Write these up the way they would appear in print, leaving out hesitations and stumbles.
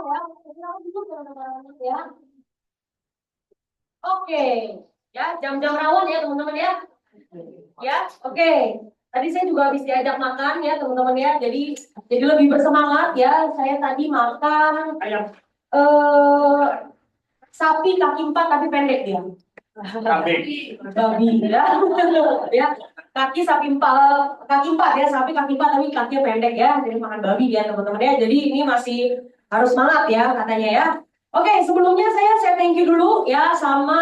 ya. Ya. Oke. Ya, jam-jam rawan ya teman-teman ya. Ya, oke. Tadi saya juga habis diajak makan ya teman-teman ya. Jadi lebih bersemangat ya. Saya tadi makan eh sapi kaki empat tapi pendek dia. Babi ya. Ya. Kaki empat ya, sapi kaki empat tapi kakinya pendek ya. Jadi makan babi ya teman-teman ya. Jadi ini masih harus semangat ya katanya ya. Oke, sebelumnya saya thank you dulu ya sama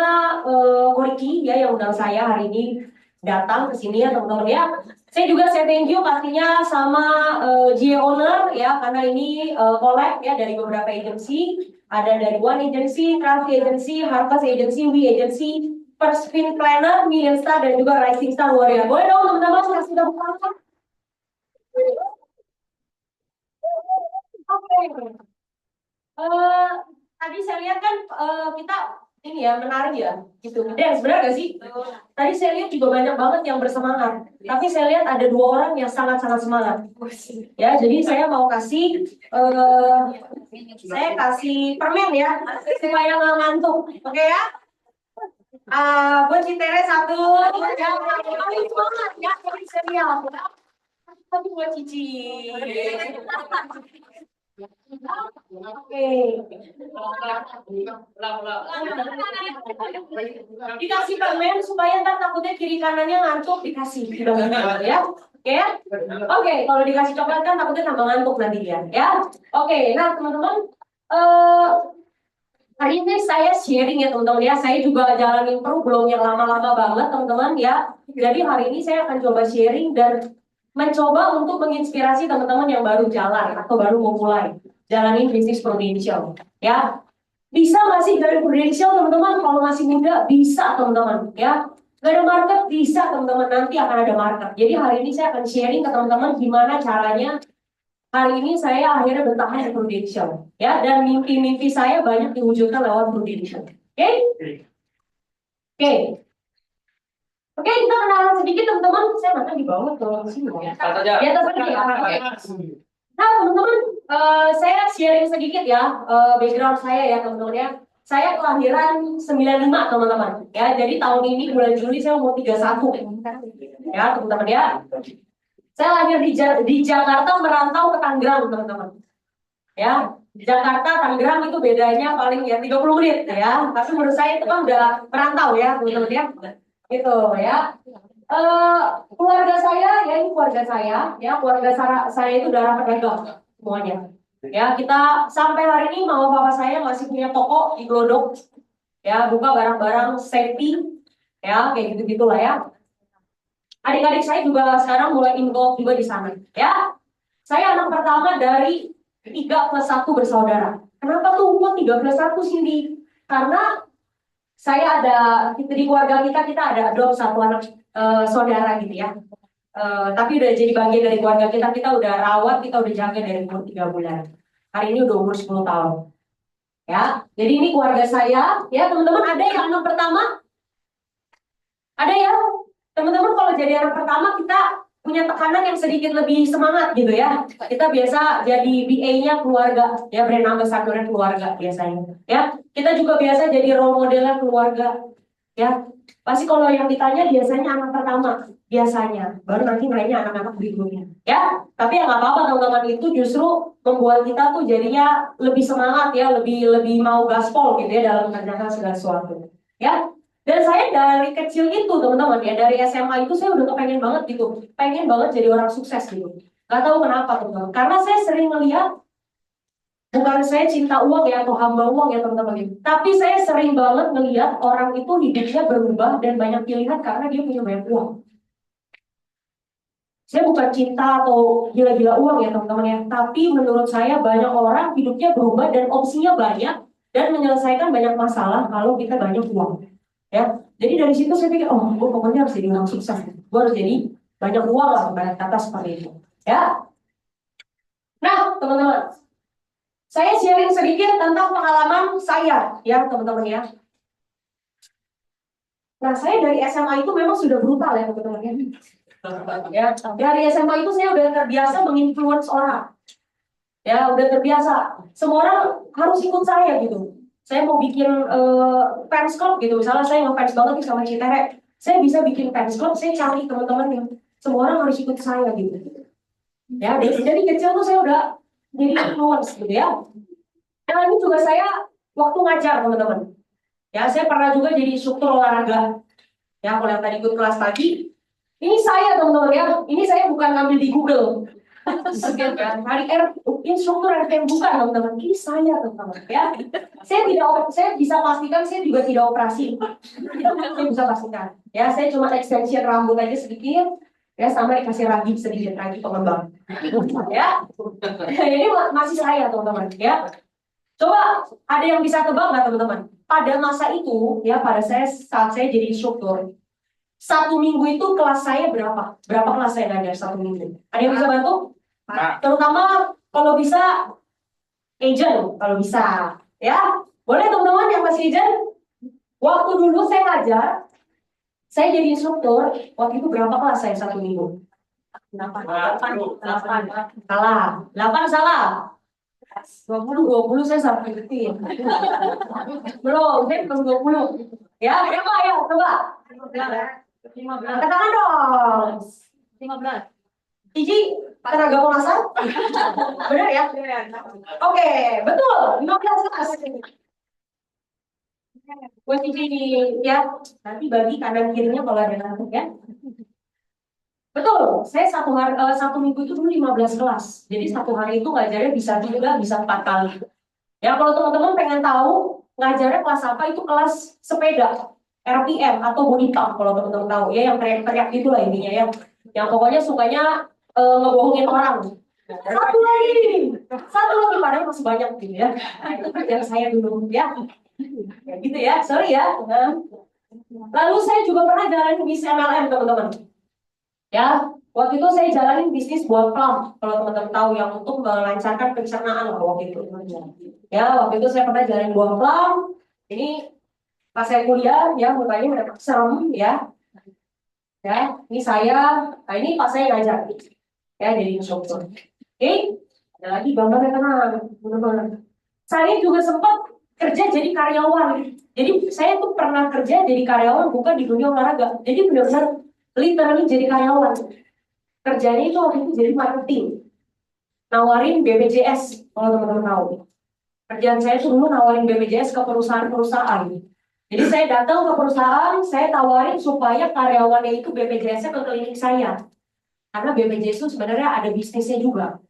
Koriki ya yang undang saya hari ini datang ke sini ya teman-teman ya. Saya thank you pastinya sama GA Owner ya karena ini collab ya dari beberapa agensi. Ada dari One Agency, Craft Agency, Harvest Agency, We Agency, First Spin Planner, Million Star, dan juga Rising Star Warrior. Boleh dong teman-teman kasih tepuk tangan? Oke. Eh, Tadi saya lihat kan kita ini ya menarik ya gitu. Dan sebenarnya gak sih? Tadi saya lihat juga banyak banget yang bersemangat. Tapi saya lihat ada dua orang yang sangat-sangat semangat. Ya, jadi saya kasih permen ya supaya nggak ngantuk. Oke ya? Buat Citere satu, yang paling semangat ya, paling serial. Tapi buat Cici. Oke. Dikasih permen supaya ntar takutnya kiri kanannya ngantuk dikasih ya. Oke ya? Oke, kalau dikasih coklat kan takutnya tambah ngantuk nanti dia ya. Oke, nah teman-teman eh hari ini saya sharing ya teman-teman ya. Saya juga jalanin belum yang lama-lama banget teman-teman ya. Jadi hari ini saya akan coba sharing dan mencoba untuk menginspirasi teman-teman yang baru jalan atau baru mau mulai jalanin bisnis prudential ya. Bisa nggak sih dari prudential teman-teman? Kalau masih muda bisa teman-teman ya. Gak ada market bisa teman-teman, nanti akan ada market. Jadi hari ini saya akan sharing ke teman-teman gimana caranya. Hari ini saya akhirnya bertahan di Prudential ya, dan mimpi-mimpi saya banyak diwujudkan lewat Prudential. Oke? Oke. Oke, kita kenalan sedikit teman-teman. Saya makan di bawah atau sini ya? Di atas aja ya. Oke. Nah, teman-teman, saya sharing sedikit ya background saya ya teman-teman ya. Saya kelahiran 95 teman-teman ya. Jadi tahun ini bulan Juli saya mau 31 ya teman-teman ya. Saya lahir di Jakarta, merantau ke Tangerang teman-teman. Ya, di Jakarta, Tangerang itu bedanya paling ya 30 menit ya. Tapi menurut saya itu kan udah merantau ya teman-teman ya. Gitu ya. Keluarga saya ya ini keluarga saya ya, saya itu darah pedagang semuanya. Ya, kita sampai hari ini mama papa saya masih punya toko di Glodok. Ya, buka barang-barang safety ya, kayak gitu-gitulah ya. Adik-adik saya juga sekarang mulai involved juga di sana ya. Saya anak pertama dari 3+1 bersaudara. Kenapa tuh kok 3+1 Cindy? Karena saya di keluarga kita ada adopt satu anak saudara gitu ya. Tapi udah jadi bagian dari keluarga kita udah rawat, kita udah jaga dari umur 3 bulan. Hari ini udah umur 10 tahun. Ya, jadi ini keluarga saya. Ya, teman-teman ada yang anak pertama? Ada ya? Teman-teman kalau jadi anak pertama kita punya tekanan yang sedikit lebih semangat gitu ya. Kita biasa jadi BA-nya keluarga, ya brand ambassador keluarga biasanya. Ya, kita juga biasa jadi role modelnya keluarga. Ya, pasti kalau yang ditanya biasanya anak pertama, biasanya. Baru nanti nanya anak-anak berikutnya. Ya, tapi ya nggak apa-apa teman-teman, itu justru membuat kita tuh jadinya lebih semangat ya, lebih mau gaspol gitu ya dalam mengerjakan segala sesuatu. Ya, dan saya dari kecil itu teman-teman ya, dari SMA itu saya udah kepengen banget gitu, pengen banget jadi orang sukses gitu. Gak tahu kenapa teman-teman, karena saya sering melihat, bukan saya cinta uang ya atau hamba uang ya teman-teman, tapi saya sering banget melihat orang itu hidupnya berubah dan banyak pilihan karena dia punya banyak uang. Saya bukan cinta atau gila-gila uang ya teman-teman ya, tapi menurut saya banyak orang hidupnya berubah dan opsinya banyak dan menyelesaikan banyak masalah kalau kita banyak uang. Ya, jadi dari situ saya pikir, oh, gue pokoknya harus jadi orang sukses. Gue harus jadi banyak uang lah, ibarat kata seperti itu. Ya, nah teman-teman, saya sharing sedikit tentang pengalaman saya, ya teman-teman ya. Nah, saya dari SMA itu memang sudah brutal ya teman-teman ya. Ya, dari SMA itu saya udah terbiasa menginfluence orang. Ya udah terbiasa. Semua orang harus ikut saya gitu. Saya mau bikin fans club gitu. Misalnya saya ngefans banget nih sama Citere, saya bisa bikin fans club. Saya cari teman-teman yang semua orang harus ikut saya gitu. Ya, dari kecil tuh saya udah jadi influence gitu ya. Nah ini juga saya waktu ngajar teman-teman. Ya, saya pernah juga jadi instruktur olahraga. Ya, kalau yang tadi ikut kelas pagi, ini saya teman-teman ya. Ini saya bukan ngambil di Google. Sekian kan, hari instruktur RTM bukan teman-teman. Ini saya teman-teman ya. Saya bisa pastikan saya juga tidak operasi. Saya bisa pastikan. Ya, saya cuma extension rambut aja sedikit. Ya, sama dikasih ragi sedikit, ragi pengembang. Ya, ini masih saya teman-teman ya. Coba ada yang bisa tebak nggak teman-teman? Pada masa itu ya, saat saya jadi instruktur, 1 minggu itu kelas saya berapa? Berapa kelas saya ngajar 1 minggu? Ada yang bisa bantu? Terutama kalau bisa agent, kalau bisa ya. Boleh teman-teman yang masih agent? Waktu dulu saya ngajar, saya jadi instruktur, waktu itu berapa kelas saya 1 minggu? 8. Salah. 8 salah. 20 saya sampai detik. Belum, saya belum 20. Ya, berapa ya? Coba. 15. Katakan dong. 15. Iji, tenaga pengasar? Benar ya? Oke, betul. 15 kelas. Buat Iji ya, nanti bagi kanan kirinya kalau ada ngantuk ya. Betul, saya 1 minggu itu dulu 15 kelas. Jadi 1 hari itu ngajarnya bisa 3, bisa 4 kali. Ya, kalau teman-teman pengen tahu ngajarnya kelas apa, itu kelas sepeda, RPM atau body pump kalau teman-teman tahu ya, yang teriak-teriak gitu lah intinya ya. Yang pokoknya sukanya ngebohongin orang. Satu lagi padahal masih banyak gitu ya. Itu kerjaan saya dulu ya. Ya gitu ya, sorry ya. Lalu saya juga pernah jalanin bisnis MLM teman-teman. Ya, waktu itu saya jalanin bisnis buat farm. Kalau teman-teman tahu yang untuk melancarkan pencernaan lah waktu itu. Ya, waktu itu saya pernah jalanin buat farm. Ini pas saya kuliah, ya mukanya udah serem ya. Ya, ini saya. Nah ini pas saya ngajar. Ya, jadi instruktur. Oke, ada lagi gambarnya tenang, teman-teman. Saya juga sempat kerja jadi karyawan. Jadi saya tuh pernah kerja jadi karyawan bukan di dunia olahraga. Jadi benar-benar literally jadi karyawan. Kerjanya itu waktu itu jadi marketing, nawarin BPJS kalau teman-teman tahu. Kerjaan saya tuh dulu nawarin BPJS ke perusahaan-perusahaan. Jadi saya datang ke perusahaan, saya tawarin supaya karyawannya itu BPJS-nya ke klinik saya. Karena BPJS itu sebenarnya ada bisnisnya juga.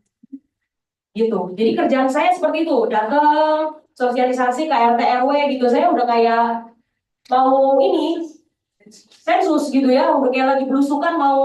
Gitu. Jadi kerjaan saya seperti itu, datang sosialisasi ke RT RW gitu. Saya udah kayak mau ini sensus gitu ya, udah kayak lagi belusukan mau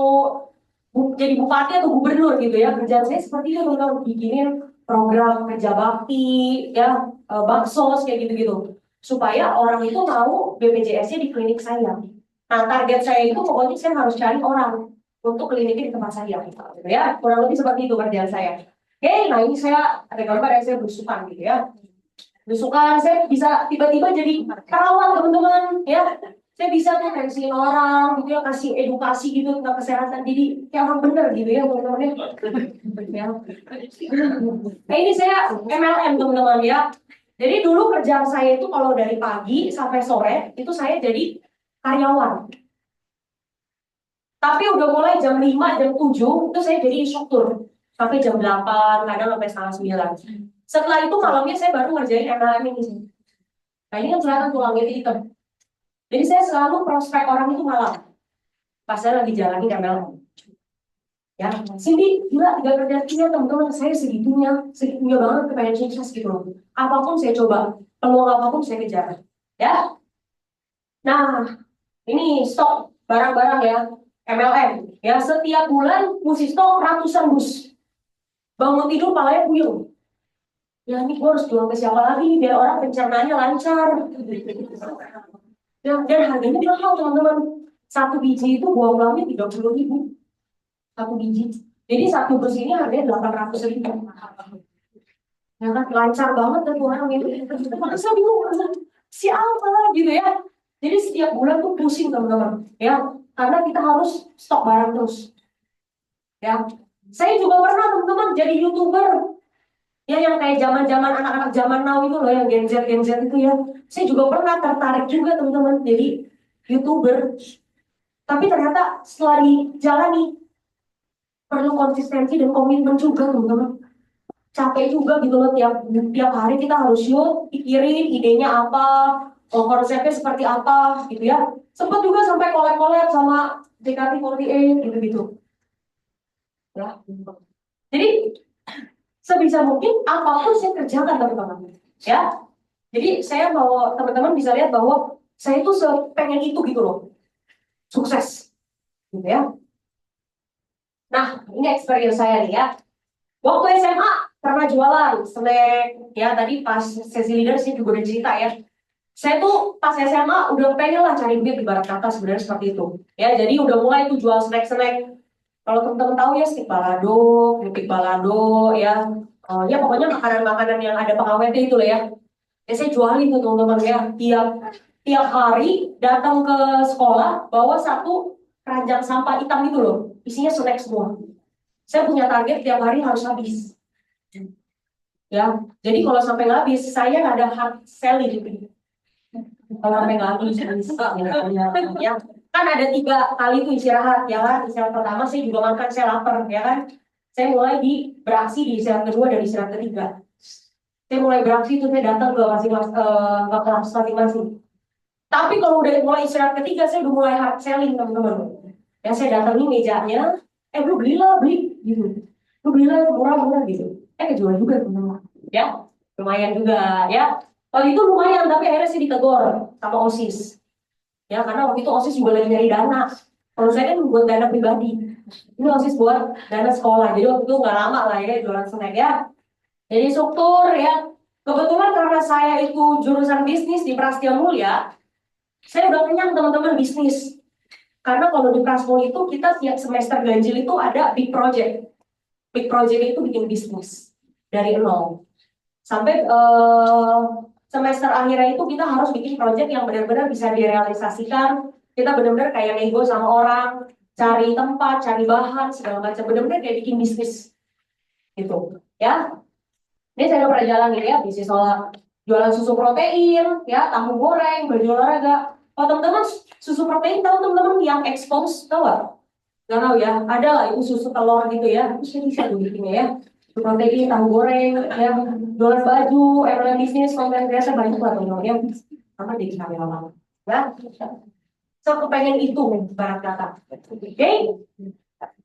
jadi bupati atau gubernur gitu ya. Kerjaan saya seperti itu, teman-teman, bikinin program kerja bakti ya, baksos kayak gitu-gitu, supaya orang itu mau BPJS-nya di klinik saya. Nah, target saya itu pokoknya saya harus cari orang untuk kliniknya di tempat saya gitu ya. Kurang lebih seperti itu kerjaan saya. Oke, nah ini saya ada gambar yang saya belusukan gitu ya. Belusukan, saya bisa tiba-tiba jadi perawat teman-teman ya. Saya bisa tuh tensiin orang gitu ya, kasih edukasi gitu tentang kesehatan, jadi kayak orang bener gitu ya teman-teman ya. Nah ini saya MLM teman-teman ya. Jadi dulu kerjaan saya itu kalau dari pagi sampai sore itu saya jadi karyawan. Tapi udah mulai jam 5, jam 7 itu saya jadi instruktur sampai jam 8, kadang sampai setengah 9. Setelah itu malamnya saya baru ngerjain MLM ini sih. Nah ini kan kelihatan tulangnya hitam. Jadi saya selalu prospek orang itu malam pas saya lagi jalanin MLM. Ya, Cindy, gila 3 kerjaan teman-teman, saya segitunya banget kepengen sukses gitu loh. Apapun saya coba, peluang apapun saya kejar. Ya, nah ini stok barang-barang ya, MLM. Ya, setiap bulan mesti stok ratusan dus. Bangun tidur palanya puyeng. Ya ini gue harus jual ke siapa lagi nih biar orang pencernaannya lancar. Dan harganya mahal teman-teman. Satu biji itu buah buahnya 30.000. Satu biji. Jadi satu dus ini harganya 800.000. Ya kan lancar banget tuh orang ini. Makanya saya bingung siapa gitu ya. Jadi setiap bulan tuh pusing teman-teman. Ya, karena kita harus stok barang terus. Ya, saya juga pernah teman-teman jadi YouTuber. Ya yang kayak zaman-zaman anak-anak zaman now itu loh, yang Gen Z itu ya. Saya juga pernah tertarik juga teman-teman jadi YouTuber. Tapi ternyata setelah dijalani perlu konsistensi dan komitmen juga teman-teman. Capek juga gitu loh, tiap tiap hari kita harus shoot, pikirin idenya apa, konsepnya seperti apa gitu ya. Sempat juga sampai collab-collab sama JKT48 gitu-gitu. Ya. Jadi sebisa mungkin apapun saya kerjakan teman-teman. Ya. Jadi saya mau teman-teman bisa lihat bahwa saya itu pengen itu gitu loh. Sukses. Gitu ya. Nah, ini experience saya nih ya. Waktu SMA pernah jualan snack ya, tadi pas sesi leader saya juga udah cerita ya. Saya tuh pas SMA udah pengen lah cari duit, ibarat kata sebenarnya seperti itu. Ya, jadi udah mulai tuh jual snack-snack. Kalau teman-teman tahu ya stick balado, keripik balado ya. Ya pokoknya makanan-makanan yang ada pengawetnya itu lah ya. Ya saya jualin tuh teman-teman ya. Tiap tiap hari datang ke sekolah bawa satu keranjang sampah hitam itu loh. Isinya snack semua. Saya punya target tiap hari harus habis. Ya, jadi kalau sampai nggak habis, saya nggak ada hard selling gitu. Kalau sampai nggak habis, ya. Kan ada 3 kali tuh istirahat, ya kan? Istirahat pertama saya juga makan, saya lapar, ya kan? Saya mulai beraksi di istirahat kedua dan istirahat ketiga. Saya mulai beraksi itu saya datang ke ke kelas masing-masing. Tapi kalau udah mulai istirahat ketiga, saya udah mulai hard selling teman-teman. Ya saya datangi mejanya, lu belilah beli gitu, lu belilah murah-murah gitu. Kejual juga teman-teman. Ya, lumayan juga ya. Waktu itu lumayan, tapi akhirnya saya ditegur sama OSIS. Ya, karena waktu itu OSIS juga lagi nyari dana. Kalau saya kan buat dana pribadi. Ini OSIS buat dana sekolah. Jadi waktu itu nggak lama lah ya jualan snack ya. Jadi struktur ya. Kebetulan karena saya itu jurusan bisnis di Prasetya Mulia, saya udah kenyang teman-teman bisnis. Karena kalau di Prasmul itu kita tiap semester ganjil itu ada big project. Big project itu bikin bisnis dari nol. Sampai semester akhirnya itu kita harus bikin project yang benar-benar bisa direalisasikan. Kita benar-benar kayak nego sama orang, cari tempat, cari bahan, segala macam. Benar-benar kayak bikin bisnis gitu. Ya, ini saya udah pernah jalanin ya, bisnis soal jualan susu protein, ya, tahu goreng, baju olahraga. Oh teman-teman, susu protein tahu teman-teman yang expose, tahu nggak? Nggak tahu ya, ada lah itu susu telur gitu ya. Itu saya bisa bikinnya ya. Susu protein, tahu goreng, ya, jualan baju, MLM bisnis, konten kreator banyak lah teman-teman ya. Apa jadi karyawan? Ya, so kepengen itu, barat kata. Oke?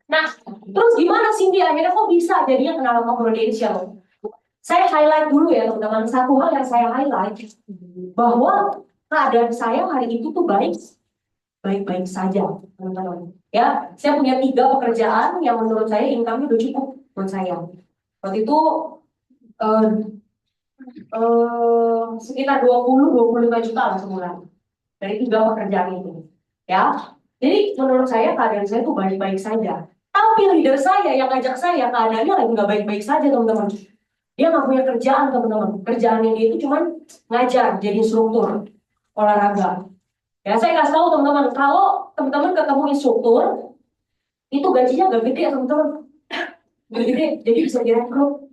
Nah, terus gimana Cindy akhirnya kok bisa jadinya kenal sama Prudential? Saya highlight dulu ya teman-teman, satu hal yang saya highlight bahwa keadaan saya hari itu tuh baik-baik saja teman-teman. Ya, saya punya 3 pekerjaan yang menurut saya income-nya udah cukup buat saya. Waktu itu eh, sekitar 20-25 juta lah sebulan dari 3 pekerjaan itu. Ya, jadi menurut saya keadaan saya tuh baik-baik saja. Tapi leader saya yang ngajak saya keadaannya lagi nggak baik-baik saja teman-teman. Dia nggak punya kerjaan teman-teman. Kerjaannya dia itu cuma ngajar jadi instruktur olahraga. Ya saya kasih tahu teman-teman, kalau teman-teman ketemu instruktur itu gajinya nggak gede teman-teman, nggak gede, jadi bisa direkrut.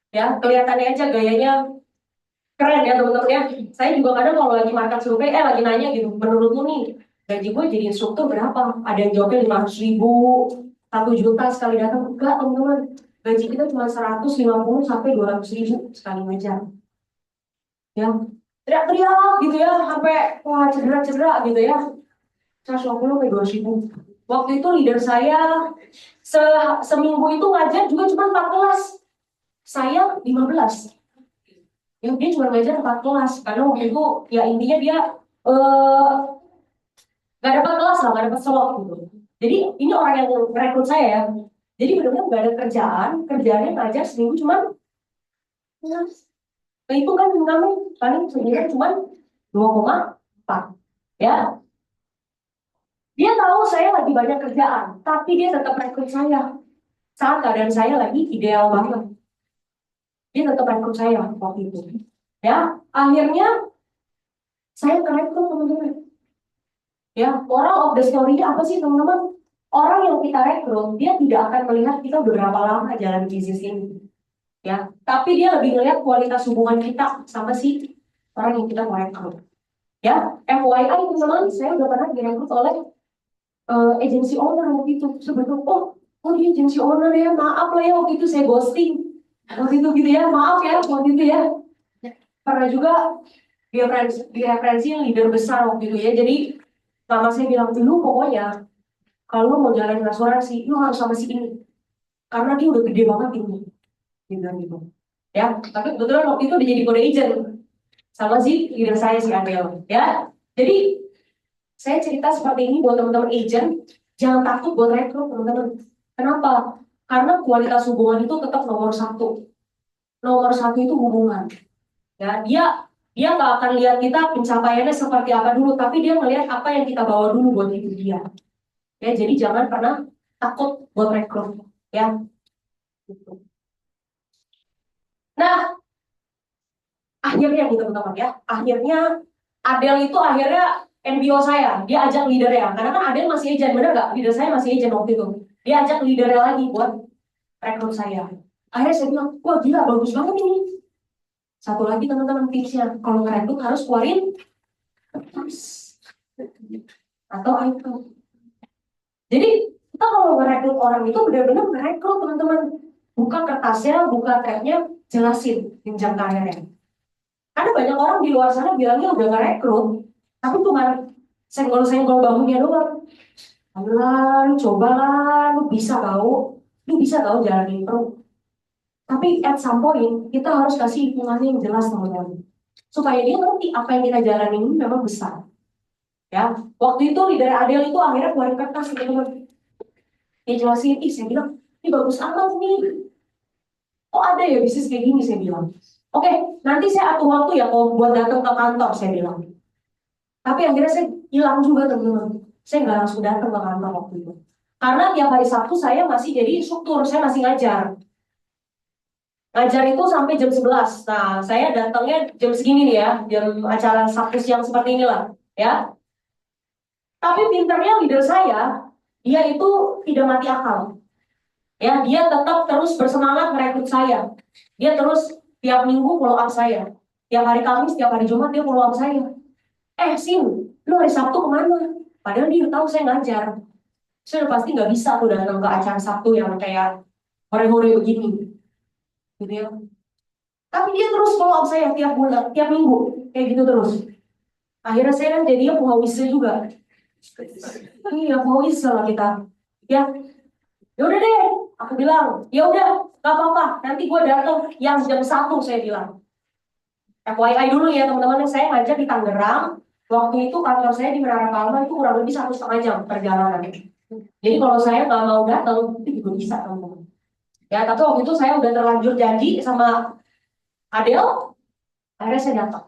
Ya kelihatannya aja gayanya keren ya teman-teman ya. Saya juga kadang kalau lagi market survei, lagi nanya gitu, menurut lu nih gaji gue jadi instruktur berapa? Ada yang jawabnya 500.000, 1 juta sekali datang. Enggak teman-teman, gaji kita cuma 150 sampai 200.000 sekali ngajar. Ya, teriak-teriak gitu ya, sampai wah cedera-cedera gitu ya. 150 sampai 200.000. Waktu itu leader saya seminggu itu ngajar juga cuma 4 kelas. Saya 15. Ya, dia cuma ngajar 4 kelas. Karena waktu itu ya intinya dia nggak dapat kelas lah, nggak dapat slot gitu. Jadi ini orang yang merekrut saya ya. Jadi benar-benar nggak ada kerjaan, kerjaannya ngajar seminggu cuma itu kan kami paling sebenarnya cuma 2,4 ya. Dia tahu saya lagi banyak kerjaan, tapi dia tetap rekrut saya saat keadaan saya lagi ideal banget. Dia tetap rekrut saya waktu itu. Ya, akhirnya saya kerekrut teman-teman. Ya, moral of the story-nya apa sih teman-teman? Orang yang kita rekrut, dia tidak akan melihat kita udah berapa lama jalan bisnis ini. ya. Tapi dia lebih ngelihat kualitas hubungan kita sama si orang yang kita mau rekrut. Ya, FYI teman-teman, saya udah pernah direkrut oleh agency owner waktu itu. Sebetulnya, oh dia agency owner ya, maaf lah ya waktu itu saya ghosting. Waktu itu gitu ya, maaf ya waktu itu ya. Pernah juga di referensi yang leader besar waktu itu ya. Jadi mama saya bilang dulu pokoknya kalau mau jalanin asuransi, lu harus sama si ini. Karena dia udah gede banget ini. Dia bilang gitu. Ya, tapi kebetulan waktu itu dia jadi kode agent sama si leader saya si Adel. Ya, jadi saya cerita seperti ini buat teman-teman agent, jangan takut buat rekrut teman-teman. Kenapa? Karena kualitas hubungan itu tetap nomor satu. Nomor satu itu hubungan. Ya, dia nggak akan lihat kita pencapaiannya seperti apa dulu, tapi dia melihat apa yang kita bawa dulu buat hidup dia. Ya, jadi jangan pernah takut buat rekrut. Ya. Nah, akhirnya nih teman-teman ya, akhirnya Adel itu akhirnya NBO saya, dia ajak leadernya, karena kan Adel masih agent, bener nggak? Leader saya masih agent waktu itu. Dia ajak leadernya lagi buat rekrut saya. Akhirnya saya bilang, wah gila bagus banget ini. Satu lagi teman-teman tipsnya, kalau ngerekrut harus keluarin kertas atau iPhone. Jadi kita kalau ngerekrut orang itu benar-benar ngerekrut teman-teman, buka kertasnya, buka tabnya, jelasin jenjang karirnya. Karena banyak orang di luar sana bilangnya udah ngerekrut, tapi cuma senggol-senggol bahunya doang. Ayolah, lu cobalah, lu bisa tahu jalanin pro. Tapi at some point, kita harus kasih hitungannya yang jelas teman-teman. Supaya dia ngerti apa yang kita jalanin ini memang besar. Ya, waktu itu leader Adel itu akhirnya keluarin kertas teman-teman. Dia jelasin, saya bilang, ini bagus amat nih. Oh ada ya bisnis kayak gini, saya bilang. Oke, nanti saya atur waktu ya kalau buat datang ke kantor, saya bilang. Tapi akhirnya saya hilang juga teman-teman. Saya nggak langsung datang ke kantor waktu itu. Karena tiap hari Sabtu saya masih jadi instruktur, saya masih ngajar. Ngajar itu sampai jam 11. Nah, saya datangnya jam segini nih ya, jam acara Sabtu siang seperti inilah, ya. Tapi pinternya leader saya, dia itu tidak mati akal. Ya, dia tetap terus bersemangat merekrut saya. Dia terus tiap minggu follow up saya. Tiap hari Kamis, tiap hari Jumat dia follow up saya. Sin, lu hari Sabtu kemana? Padahal dia tahu saya ngajar. Saya udah pasti nggak bisa tuh datang ke acara Sabtu yang kayak hore-hore begini. Gitu ya. Tapi dia terus follow up saya tiap bulan, tiap minggu. Kayak gitu terus. Akhirnya saya kan jadinya puhawisa juga. Iya, puhawisa lah kita. Ya, yaudah deh. Aku bilang, ya udah, nggak apa-apa. Nanti gue datang yang jam 1 saya bilang. FYI dulu ya teman-teman, saya ngajar di Tangerang. Waktu itu kantor saya di Menara Palma itu kurang lebih 1,5 jam perjalanan. Jadi kalau saya nggak mau datang, itu juga bisa teman-teman. Ya, tapi waktu itu saya udah terlanjur janji sama Adel, akhirnya saya datang.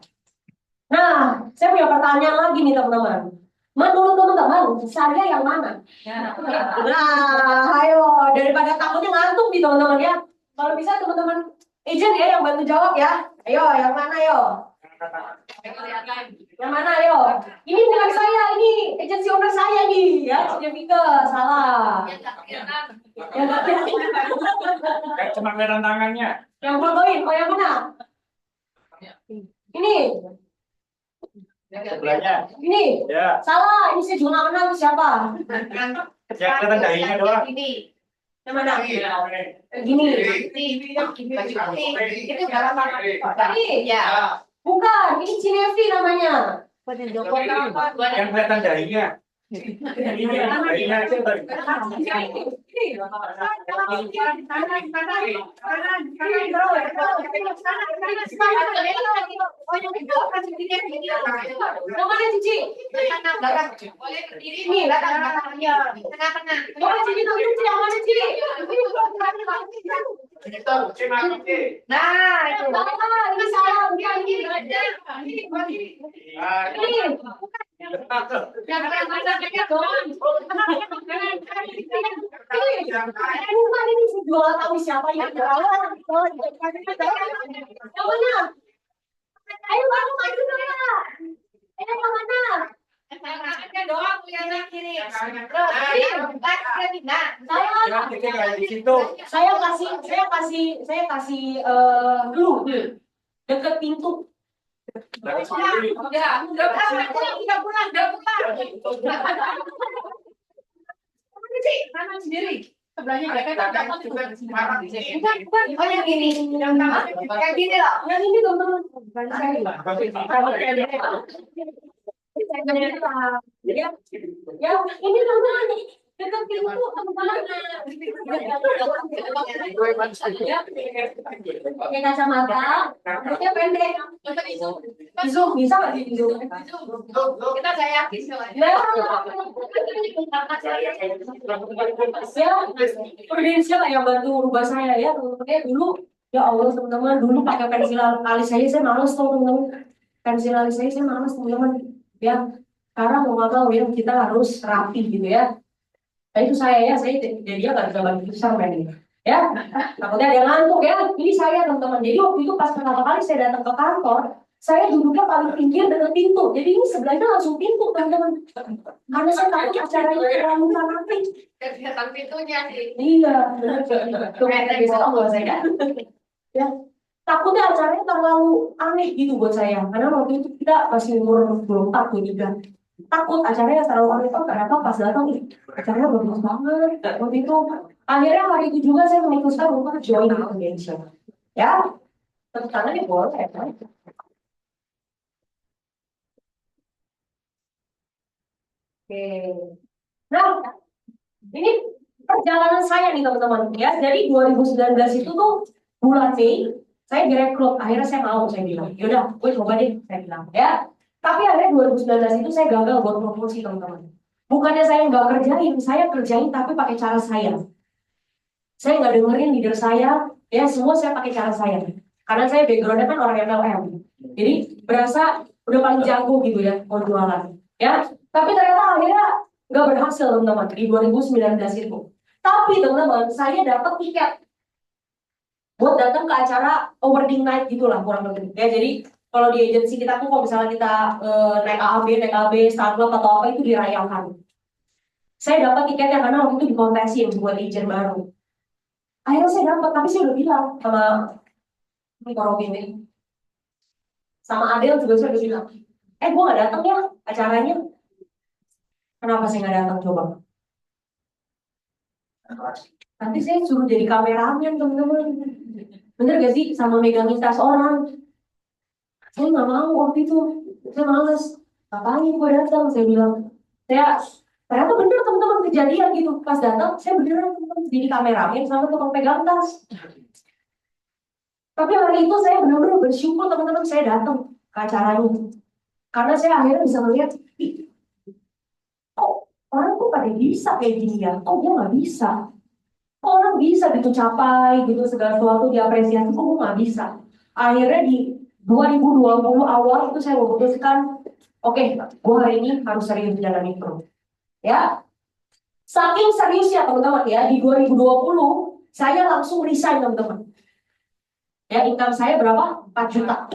Nah, saya punya pertanyaan lagi nih teman-teman. Menurut teman-teman, saya yang mana? Nah, ayo daripada takutnya ngantuk nih teman-teman ya. Kalau bisa teman-teman agent ya yang bantu jawab ya. Ayo, yang mana yo? Yang mana yo? Ini bukan saya, ini agensi owner saya nih ya. Sudah Mika, salah. Yang nggak Kayak cuma kelihatan tangannya. yang fotoin, oh yang mana? Ini, Sebelahnya. ini. Ya. Salah, ini saya juga nggak kenal siapa. Yang kelihatan dahinya doang. Yang mana? Gini. Itu dalam Ini. ya. Bukan, ini Cinevi namanya. Yang kelihatan dahinya. Dahinya aja tadi. Yang mana Cici? Boleh berdiri nih, belakangnya. Tengah-tengah. Oh, Cici tuh Cici, yang mana Cici? Nah, itu. Ini salah, bukan ini. Ini. Bukan ini si jual tahu siapa yang jualan. Yang mana? Ayo baru maju sana. Yang mana? Tangannya doang yang kiri. Nah, Jangan kita nggak di situ. saya kasih dulu deket pintu. Jangan sendiri. udah pulang. Kanan sendiri. Sebelahnya bukan. Oh yang ini. Kayak gini loh. Yang ini teman-teman. Bukan saya. Ya, ya, ini teman-teman dekat pintu teman-teman. Ya, pakai kacamata, rambutnya pendek. Bisa nggak di zoom? Kita saya yakin Ya, ya, Prudensial yang bantu rubah saya ya teman-teman. Dulu, ya Allah teman-teman, dulu pakai pensil alis saya males tuh teman-teman. Pensil alis saya males teman-teman. Ya, karena mau nggak mau ya kita harus rapi gitu ya. Nah itu saya jadinya nggak bisa bantu besar ini. Ya, takutnya ada yang ngantuk ya. Ini saya teman-teman. Jadi waktu itu pas pertama kali saya datang ke kantor, saya duduknya paling pinggir dengan pintu. Jadi ini sebelahnya langsung pintu teman-teman. Karena saya takut acaranya terlalu fanatik. kelihatan pintunya sih. Iya, benar. Tuh bisa buat saya. Ya, takutnya acaranya terlalu aneh gitu buat saya. Karena waktu itu kita masih umur 24 juga. Takut acaranya terlalu aneh. Oh, kenapa pas datang acaranya bagus banget. Waktu itu akhirnya hari itu juga saya memutuskan untuk join convention. Ya, tepuk tangan ya boleh. Oke. Nah, ini perjalanan saya nih teman-teman ya. Jadi 2019 itu tuh bulan Mei saya direkrut. Akhirnya saya mau, saya bilang, yaudah, gue coba deh, saya bilang ya. Tapi akhirnya 2019 itu saya gagal buat promosi teman-teman. Bukannya saya nggak kerjain, saya kerjain tapi pakai cara saya. Saya nggak dengerin leader saya, ya semua saya pakai cara saya. Karena saya backgroundnya kan orang MLM. Jadi berasa udah paling jago gitu ya, mau jualan. Ya, tapi ternyata akhirnya nggak berhasil teman-teman di 2019 itu. Tapi teman-teman, saya dapat tiket buat datang ke acara awarding night gitulah kurang lebih. Ya, jadi kalau di agensi kita tuh kalau misalnya kita naik AB, startup atau apa itu dirayakan. Saya dapat tiketnya karena waktu itu dikontesin buat agent baru. Akhirnya saya dapat, tapi saya udah bilang sama Niko Robin ini, sama Adel juga saya udah bilang, gue nggak datang ya acaranya. Kenapa saya nggak datang coba? Nanti saya suruh jadi kameramen teman-teman. Bener gak sih sama megangin tas orang? Saya nggak mau waktu itu, saya males. Ngapain gue datang? Saya bilang, ternyata bener teman-teman kejadian gitu. Pas datang, saya beneran teman-teman jadi kameramen sama tukang pegang tas. Tapi hari itu saya benar-benar bersyukur teman-teman saya datang ke acaranya. Karena saya akhirnya bisa melihat, kok orang tuh pada bisa kayak gini ya? Kok gue nggak bisa? Kok orang bisa gitu capai gitu segala sesuatu diapresiasi, kok gue nggak bisa? Akhirnya di 2020 awal itu saya memutuskan, oke, gue hari ini harus serius jalan itu. Ya, saking seriusnya teman-teman ya, di 2020 saya langsung resign teman-teman. Ya, income saya berapa? 4 juta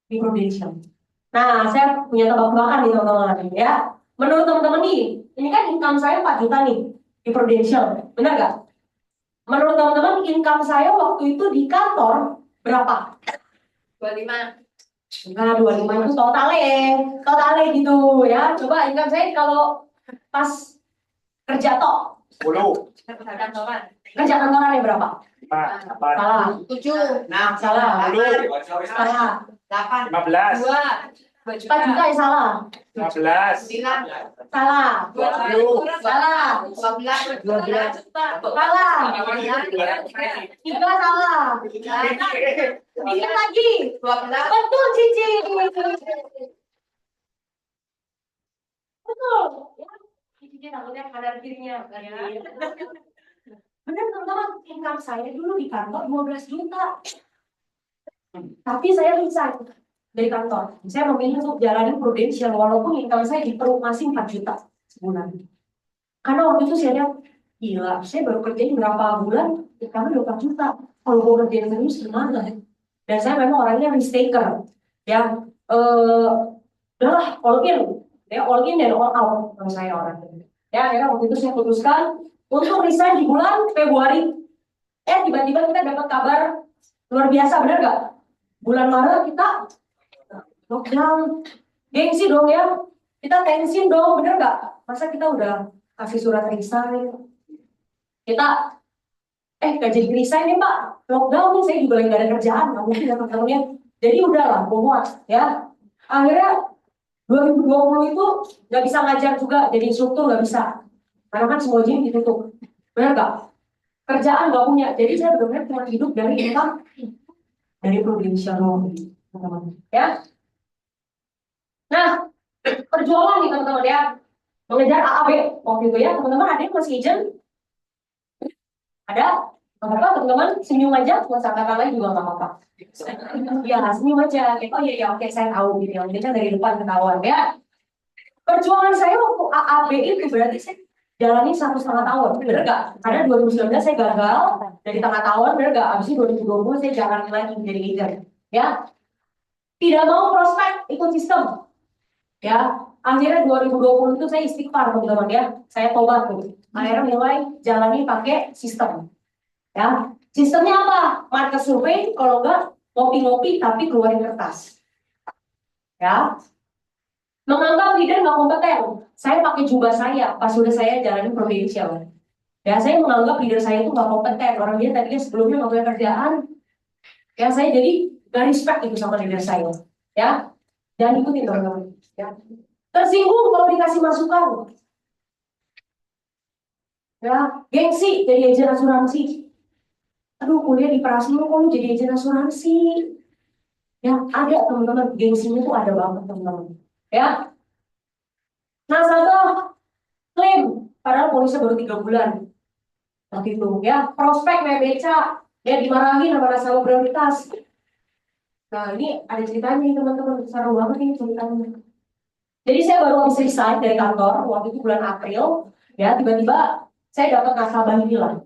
di Prudential. Nah, saya punya tebak-tebakan nih teman-teman ya. Menurut teman-teman nih, ini kan income saya 4 juta nih di Prudential, benar gak? Menurut teman-teman, income saya waktu itu di kantor berapa? 25. Nah, 25 itu totalnya gitu ya. Coba income saya kalau pas kerja tok, 10, kerja kantorannya berapa? 5, 8, Salah. 7. Salah. 10, Salah. 8. 15, 4 juta ya salah. 15, 9. Salah. 20, Salah. 12. 12. Salah. 3 salah. Dikit lagi. 12. Betul, Cici. Betul. Ya, Cici takutnya kanan kirinya. Ya. Benar teman-teman, income saya dulu di kantor 12 juta. Tapi saya resign dari kantor. Saya memilih untuk jalanin Prudential walaupun income saya di perut masih 4 juta sebulan. Karena waktu itu saya lihat, gila, saya baru kerjain berapa bulan, income 4 juta. Kalau gue kerjain serius gimana? Dan saya memang orangnya risk taker. Ya, udahlah, walaupun Ya, all in dan all out kalau saya orangnya. Ya, akhirnya waktu itu saya putuskan untuk resign di bulan Februari. Tiba-tiba kita dapat kabar luar biasa, benar nggak? Bulan Maret kita lockdown. Gengsi dong ya. Kita tensin dong, bener nggak? Masa kita udah kasih surat resign, kita gak jadi resign nih Pak, lockdown nih, saya juga lagi gak ada kerjaan, nggak mungkin ya teman-temannya. Jadi udahlah, bohong ya. Akhirnya 2020 itu nggak bisa ngajar juga, jadi instruktur nggak bisa, karena kan semua gym ditutup, benar nggak? Kerjaan nggak punya, jadi saya benar-benar cuma hidup dari income dari provincial teman-teman. Ya, nah perjuangan nih teman-teman ya, mengejar AAB waktu itu ya teman-teman. Ada yang masih izin? Ada? Nggak apa-apa teman-teman, senyum aja, nggak usah kata lain juga nggak apa-apa. Ya senyum aja. Oh iya ya, oke saya tahu gitu ya. Jadi kan dari depan ketahuan ya. Perjuangan saya waktu AAB itu berarti saya jalani 1,5 tahun, bener gak? Karena 2019 saya gagal dari tengah tahun, bener gak? Abis itu 2020 saya jalan lagi jadi leader, ya. Tidak mau prospek ikut sistem, ya. Akhirnya 2020 itu saya istighfar teman-teman ya, saya tobat tuh. Akhirnya mulai jalani pakai sistem, ya. Sistemnya apa? Market survei, kalau enggak ngopi-ngopi tapi keluarin kertas, ya. Menganggap leader nggak kompeten, saya pakai jubah saya pas sudah saya jalani provinsial. Ya, saya menganggap leader saya itu nggak kompeten. Orang dia tadinya sebelumnya nggak punya kerjaan. Ya, saya jadi nggak respect itu sama leader saya. Ya, jangan ikutin teman-teman. Ya, tersinggung kalau dikasih masukan. Ya, gengsi jadi agen asuransi. Aduh, kuliah di Prasmo kok lu jadi agen asuransi. Ya, ada teman-teman, gengsinya tuh ada banget teman-teman. Ya, nah satu klaim, padahal polisnya baru 3 bulan. Waktu itu ya, prospek kayak beca, ya dimarahin sama nasabah prioritas. Nah ini ada ceritanya nih teman-teman, seru banget nih ceritanya. Jadi saya baru habis resign dari kantor waktu itu bulan April, ya tiba-tiba saya dapat nasabah ini lah.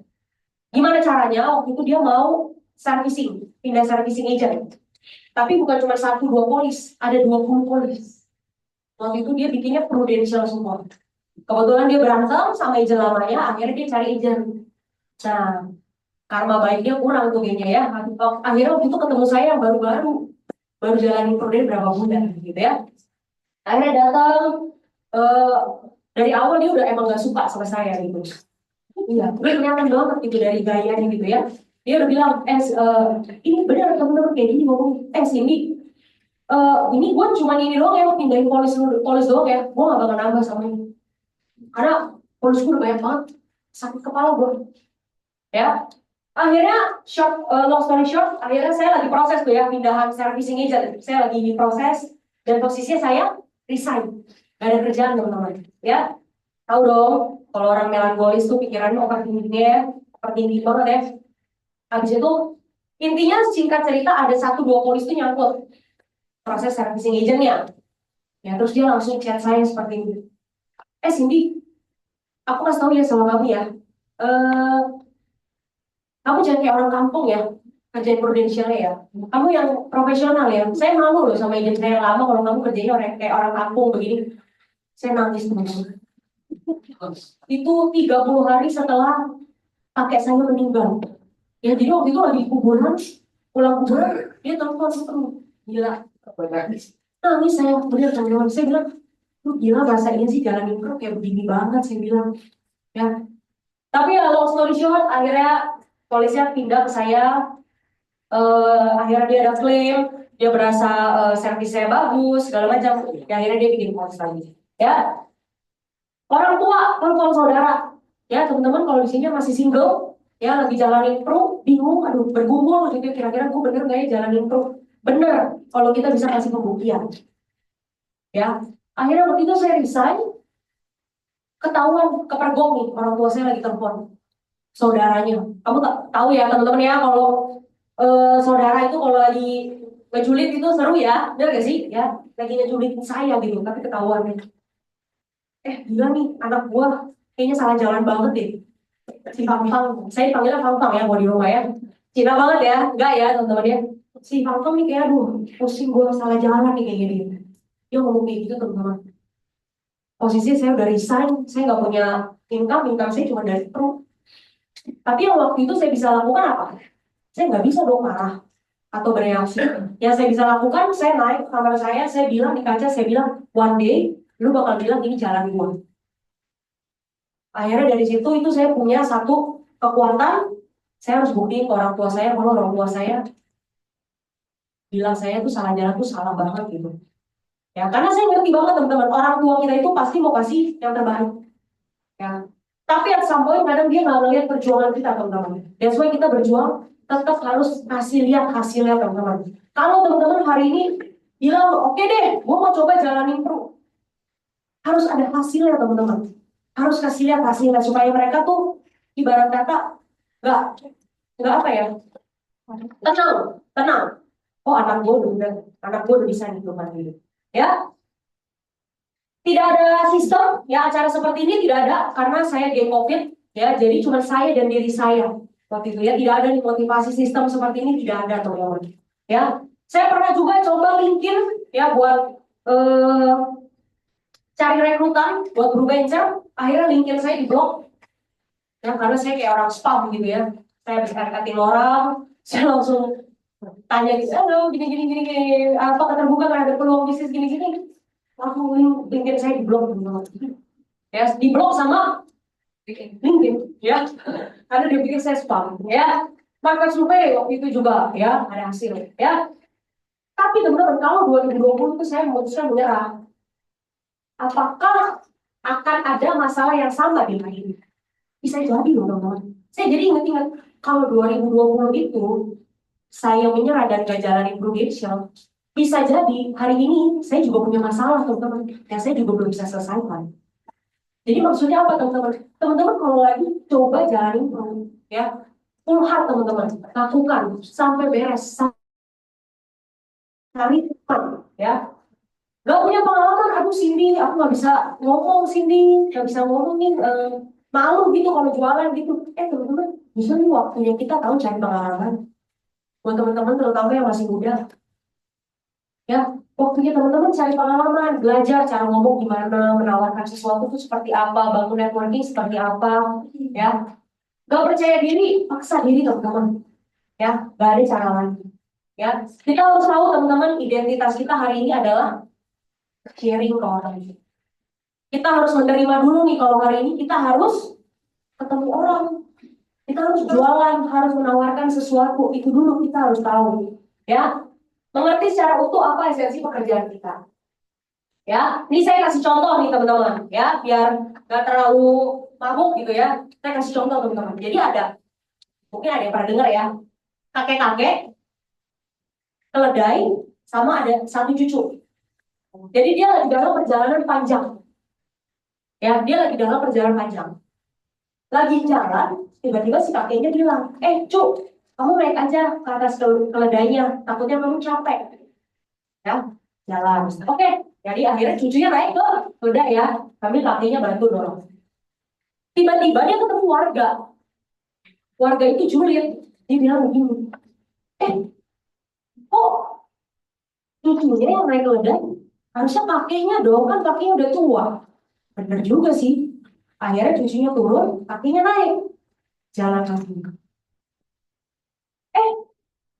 Gimana caranya? Waktu itu dia mau servicing, pindah servicing agent. Tapi bukan cuma 1-2 polis, ada 20 polis. Waktu itu dia bikinnya prudential semua. Kebetulan dia berantem sama agent lamanya, akhirnya dia cari agent. Nah, karma baiknya kurang tuh kayaknya ya. Akhirnya waktu itu ketemu saya yang baru jalanin pruden berapa bulan gitu ya. Akhirnya datang, eh, dari awal dia udah emang gak suka sama saya gitu. Iya, gue kelihatan banget gitu dari gayanya gitu ya. Dia udah bilang, ini benar teman-teman kayak gini ngomong, Cindy, ini gue cuma ini doang ya, pindahin polis doang ya, gue gak bakal nambah sama ini. Karena polis gue udah banyak banget, sakit kepala gue. Ya, akhirnya long story short, akhirnya saya lagi proses tuh ya pindahan servicing agent. Saya lagi proses dan posisinya saya resign, gak ada kerjaan teman-teman. Ya, tahu dong kalau orang melankolis tuh pikirannya overthinking banget ya. Habis itu intinya singkat cerita ada 1-2 polis tuh nyangkut proses servicing agentnya. Ya terus dia langsung chat saya seperti ini. Cindy, aku kasih tahu ya sama kamu ya. Eh, Kamu jangan kayak orang kampung ya, kerjain prudensialnya ya. Kamu yang profesional ya. Saya malu loh sama agent saya yang lama kalau kamu kerjanya kayak orang kampung begini. Saya nangis teman-teman. Itu 30 hari setelah kakek saya meninggal. Ya jadi waktu itu lagi kuburan, pulang kuburan, dia telepon terus. Gila. Nangis saya bener teman-teman. Saya bilang, lu gila rasanya sih jalanin pro kayak begini banget. Saya bilang, ya. Tapi ya long story short, akhirnya polisnya pindah ke saya. Akhirnya dia ada klaim, dia berasa servisnya bagus, segala macam. Ya, akhirnya dia bikin polis lagi. Ya, orang tua, telepon saudara. Ya, teman-teman kalau di sini masih single, ya lagi jalanin pro, bingung, aduh bergumul gitu. Kira-kira gue bener nggak ya jalanin pro? Bener, kalau kita bisa kasih pembuktian. Ya, akhirnya waktu itu saya resign, ketahuan kepergok nih, orang tua saya lagi telepon saudaranya. Kamu tak tahu ya teman-teman ya kalau saudara itu kalau lagi ngejulit itu seru ya, bener gak sih? Ya, lagi ngejulitin saya gitu, tapi ketahuan nih. Gila nih, anak gua kayaknya salah jalan banget deh. Si Fangfang, saya panggilnya Fangfang ya, mau di rumah ya. Cina banget ya, enggak ya teman-teman ya. Si Fangfang nih kayak, aduh, pusing gua salah jalan nih kayak gini. Dia ngomong kayak gitu teman-teman. posisi saya udah resign, saya nggak punya income saya cuma dari pro. Tapi yang waktu itu saya bisa lakukan apa? Saya nggak bisa dong marah atau bereaksi. Yang saya bisa lakukan, saya naik ke kamar saya bilang di kaca, saya bilang, one day, lu bakal bilang ini jalan gua. Akhirnya dari situ itu saya punya satu kekuatan, saya harus buktiin ke orang tua saya kalau orang tua saya bilang saya tuh salah jalan tuh salah banget gitu. Ya, karena saya ngerti banget teman-teman, orang tua kita itu pasti mau kasih yang terbaik. Ya. Tapi at some point kadang dia nggak ngeliat perjuangan kita teman-teman. That's why kita berjuang tetap harus kasih lihat hasilnya teman-teman. Kalau teman-teman hari ini bilang oke deh, gue mau coba jalanin pro, harus ada hasilnya teman-teman. Harus kasih lihat hasilnya supaya mereka tuh ibarat kata nggak nggak apa ya, tenang. Oh anak gue udah bisa nih hidup. Ya, tidak ada sistem ya acara seperti ini tidak ada karena saya gay COVID ya, jadi cuma saya dan diri saya waktu itu ya, tidak ada nih motivasi sistem seperti ini, tidak ada teman-teman ya. Saya pernah juga coba LinkedIn ya buat cari rekrutan buat guru venture, akhirnya LinkedIn saya diblok ya karena saya kayak orang spam gitu ya. Saya bisa deketin orang, saya langsung tanya gitu, halo gini, apa keterbukaan ada peluang bisnis gini, langsung LinkedIn saya diblok ya, diblok sama LinkedIn ya karena dia pikir saya spam ya. Market survei waktu itu juga ya ada hasil ya. Tapi teman-teman kalau 2020 itu saya memutuskan menyerah. Apakah akan ada masalah yang sama di hari ini? Bisa jadi loh teman-teman. Saya jadi ingat kalau 2020 itu saya menyerah dan gak jalanin prudential, bisa jadi hari ini saya juga punya masalah teman-teman yang saya juga belum bisa selesaikan. Jadi maksudnya apa teman-teman? Teman-teman kalau lagi coba jalanin pro ya, full heart teman-teman, lakukan sampai beres, cari teman ya. Gak punya pengalaman, aduh Cindy, aku gak bisa ngomong Cindy, gak bisa ngomongin, malu gitu kalau jualan gitu. Teman-teman, justru ini waktunya kita tahu cari pengalaman. Buat teman-teman terutama yang masih muda, ya waktunya teman-teman cari pengalaman, belajar cara ngomong gimana, menawarkan sesuatu itu seperti apa, bangun networking seperti apa, ya. Gak percaya diri, paksa diri teman-teman, ya. Gak ada cara lain, ya. Kita harus tahu teman-teman, identitas kita hari ini adalah sharing ke orang. Kita harus menerima dulu nih kalau hari ini kita harus ketemu orang, kita harus jualan, harus menawarkan sesuatu, itu dulu kita harus tahu, ya. Mengerti secara utuh apa esensi pekerjaan kita. Ya, ini saya kasih contoh nih teman-teman, ya, biar nggak terlalu mabuk gitu ya. Saya kasih contoh teman-teman. Jadi mungkin ada yang pernah dengar ya, kakek-kakek, keledai, sama ada satu cucu. Jadi dia lagi dalam perjalanan panjang. Ya, dia lagi dalam perjalanan panjang. Lagi jalan, tiba-tiba si kakeknya bilang, Cuk, kamu naik aja ke atas keledainya, takutnya kamu capek. Ya, jalan. Oke, jadi akhirnya cucunya naik ke keledai ya, sambil kakeknya bantu dorong. Tiba-tiba dia ketemu warga. Warga itu julid. Dia bilang begini, kok cucunya yang naik keledai? Harusnya kakeknya dong, kan kakeknya udah tua. Bener juga sih. Akhirnya cucunya turun, kakeknya naik. Jalan kaki.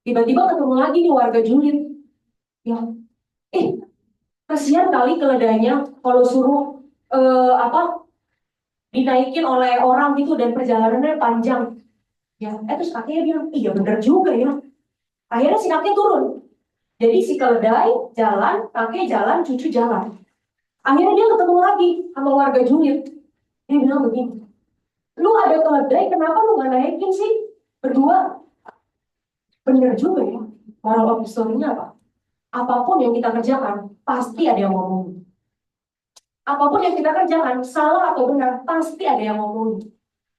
Tiba-tiba ketemu lagi nih warga julid. Ya, kasihan kali keledainya kalau suruh dinaikin oleh orang gitu dan perjalanannya panjang. Ya, terus kakeknya bilang, iya bener juga ya. Akhirnya si kakek turun. Jadi si keledai jalan, kakek jalan, cucu jalan. Akhirnya dia ketemu lagi sama warga julid. Dia bilang begini, lu ada keledai, kenapa lu gak naikin sih berdua? Bener juga ya. Moral of the story-nya apa? Apapun yang kita kerjakan, pasti ada yang ngomong. Apapun yang kita kerjakan, salah atau benar, pasti ada yang ngomong.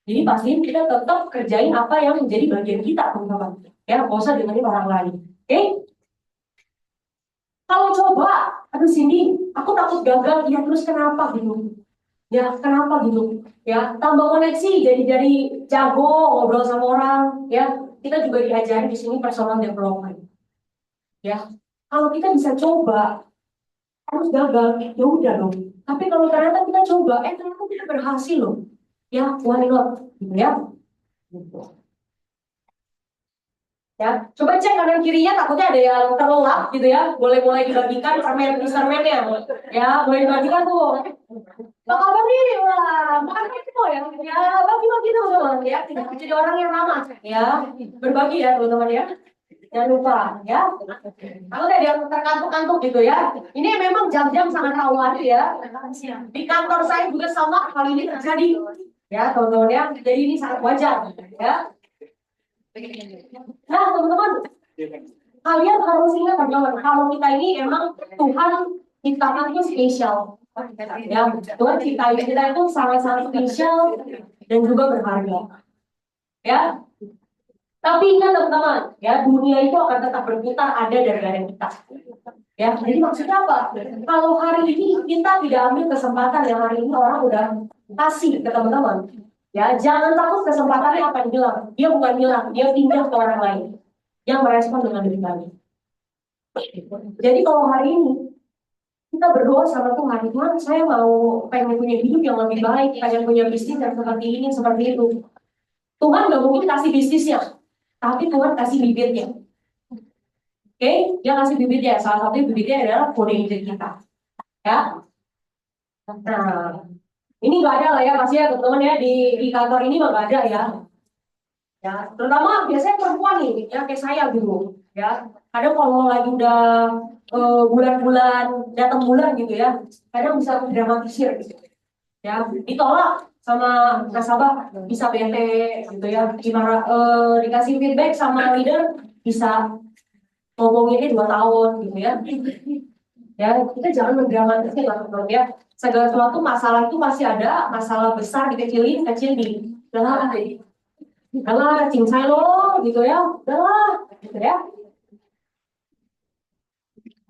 Jadi pastiin kita tetap kerjain apa yang menjadi bagian kita, teman-teman. Ya, nggak usah dengerin orang lain. Oke? Kalau coba, aduh Cindy, aku takut gagal, ya terus kenapa gitu? Ya, kenapa gitu? Ya, tambah koneksi, jadi jago ngobrol sama orang. Ya, kita juga diajarin di sini personal development. Ya, kalau kita bisa coba, harus gagal, ya udah dong. Tapi kalau ternyata kita coba, ternyata kita berhasil loh. Ya, why not? Gitu ya. Gitu. Ya, coba cek kanan kirinya, takutnya ada yang terlelap gitu ya. Boleh mulai dibagikan permennya. Ya, boleh dibagikan tuh. Apa kabar nih? Wah, makan itu ya. Ya, bagi-bagi teman-teman ya. Tidak jadi orang yang lama ya. Berbagi ya teman-teman ya. Jangan lupa ya. Kalau ada yang terkantuk-kantuk gitu ya. Ini memang jam-jam sangat rawan ya. Di kantor saya juga sama hal ini terjadi. Ya, teman-teman ya. Jadi ini sangat wajar ya. Nah, teman-teman, kalian harus ingat teman-teman, kalau kita ini emang Tuhan ciptakan itu spesial. Ya, Tuhan ciptain kita itu sangat-sangat spesial dan juga berharga. Ya, tapi ingat teman-teman, ya dunia itu akan tetap berputar ada gara-gara kita. Ya, jadi maksudnya apa? Kalau hari ini kita tidak ambil kesempatan yang hari ini orang udah kasih ke teman-teman, ya jangan takut kesempatannya akan hilang. Dia bukan hilang, dia pindah ke orang lain yang merespon dengan lebih baik. Jadi kalau hari ini kita berdoa sama Tuhan, Tuhan saya pengen punya hidup yang lebih baik, pengen punya bisnis yang seperti ini, seperti itu. Tuhan gak mungkin kasih bisnisnya, tapi Tuhan kasih bibitnya. Oke, dia kasih bibitnya. Salah satu bibitnya adalah kode ide kita. Ya. Nah, ini nggak ada lah ya, pasti ya teman-teman ya di kantor ini nggak ada ya. Ya, terutama biasanya perempuan nih, ya kayak saya gitu. Ya, kadang kalau lagi udah bulan-bulan datang bulan gitu ya, kadang bisa dramatisir gitu. Ya, ditolak sama nasabah bisa bete gitu ya, gimana dikasih feedback sama leader bisa ngomonginnya 2 tahun gitu ya. Ya, kita jangan mendramatisir lah teman-teman ya. Segala sesuatu masalah itu pasti ada, masalah besar dikecilin, kecil di udahlah cincai lo gitu ya, udahlah gitu ya.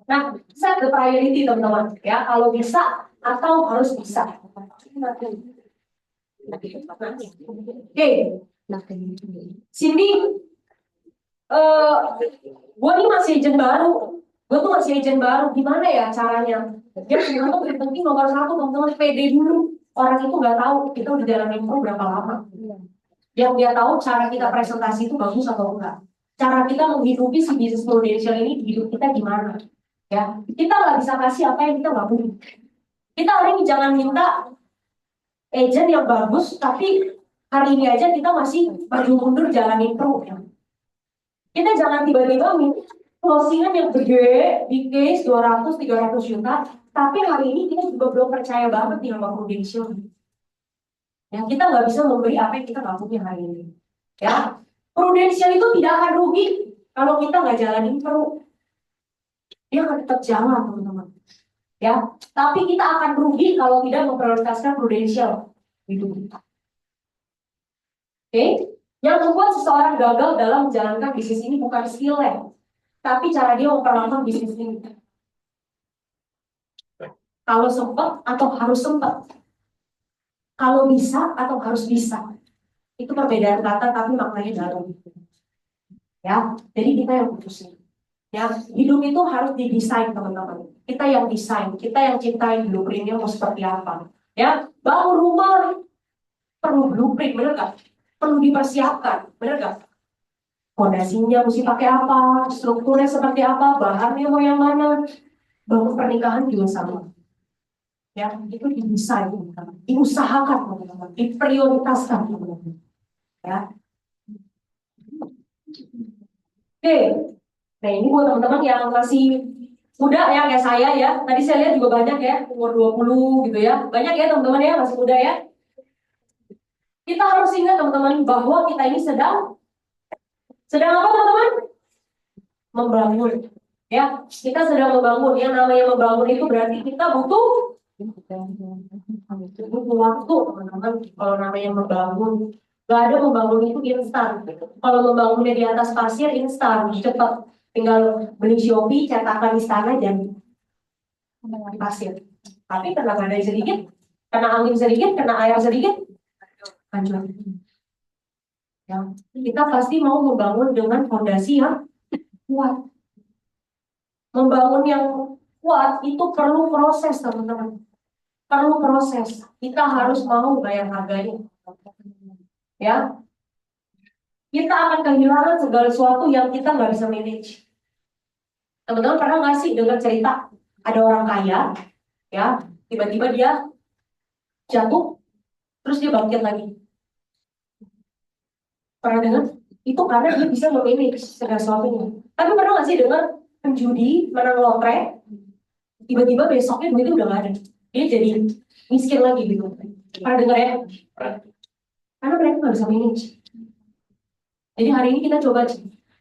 Nah, set the priority teman-teman ya, kalau bisa atau harus bisa. Oke, Cindy, gue nih masih agent baru, gimana ya caranya? Ya sebenarnya yang penting nomor 1 teman-teman pede dulu. Orang itu nggak tahu kita udah dalam info berapa lama. Yang dia tahu cara kita presentasi itu bagus atau enggak. Cara kita menghidupi si bisnis prudential ini di hidup kita gimana. Ya, kita nggak bisa kasih apa yang kita nggak punya. Kita hari ini jangan minta agent yang bagus, tapi hari ini aja kita masih maju mundur jalanin pro. Ya. Kita jangan tiba-tiba minta closingan yang gede, di case 200-300 juta, tapi hari ini kita juga belum percaya banget nih sama prudential. Ya, kita nggak bisa memberi apa yang kita nggak punya hari ini. Ya, prudential itu tidak akan rugi kalau kita nggak jalanin pro. Dia akan tetap jalan, teman-teman. Ya, tapi kita akan rugi kalau tidak memprioritaskan prudential hidup kita. Oke, yang membuat seseorang gagal dalam menjalankan bisnis ini bukan skill-nya, tapi cara dia memperlakukan bisnis ini. Kalau sempat atau harus sempat. Kalau bisa atau harus bisa. Itu perbedaan kata tapi maknanya dalam. Ya, jadi kita yang putusin. Ya, hidup itu harus didesain teman-teman. Kita yang desain, kita yang cintain blueprintnya mau seperti apa. Ya, bangun rumah perlu blueprint, benar nggak? Perlu dipersiapkan, benar nggak? Fondasinya mesti pakai apa, strukturnya seperti apa, bahannya mau yang mana. Bangun pernikahan juga sama. Ya, itu didesain, teman-teman. Diusahakan, teman-teman. Diprioritaskan, teman-teman. Ya. Oke. Nah, ini buat teman-teman yang masih muda ya kayak saya ya. Tadi saya lihat juga banyak ya, umur 20 gitu ya. Banyak ya teman-teman ya, masih muda ya. Kita harus ingat teman-teman bahwa kita ini sedang apa teman-teman? Membangun. Ya, kita sedang membangun. Yang namanya membangun itu berarti kita butuh waktu, teman-teman. Kalau namanya membangun, gak ada membangun itu instan. Kalau membangunnya di atas pasir instan, cepat. Tinggal beli Shopee, cetakan istana jadi pasir. Tapi kena badai sedikit, kena angin sedikit, kena air sedikit, hancur. Ya, kita pasti mau membangun dengan fondasi yang kuat. Membangun yang kuat itu perlu proses, teman-teman. perlu proses. Kita harus mau bayar harganya. Ya, kita akan kehilangan segala sesuatu yang kita nggak bisa manage. Teman-teman pernah nggak sih dengar cerita ada orang kaya, ya, tiba-tiba dia jatuh, terus dia bangkit lagi. Pernah dengar? Itu karena dia bisa memanage segala sesuatunya. Tapi pernah nggak sih dengar penjudi menang lotre, tiba-tiba besoknya duitnya udah nggak ada, dia jadi miskin lagi gitu. Pernah dengar ya? Karena mereka nggak bisa manage. Jadi hari ini kita coba,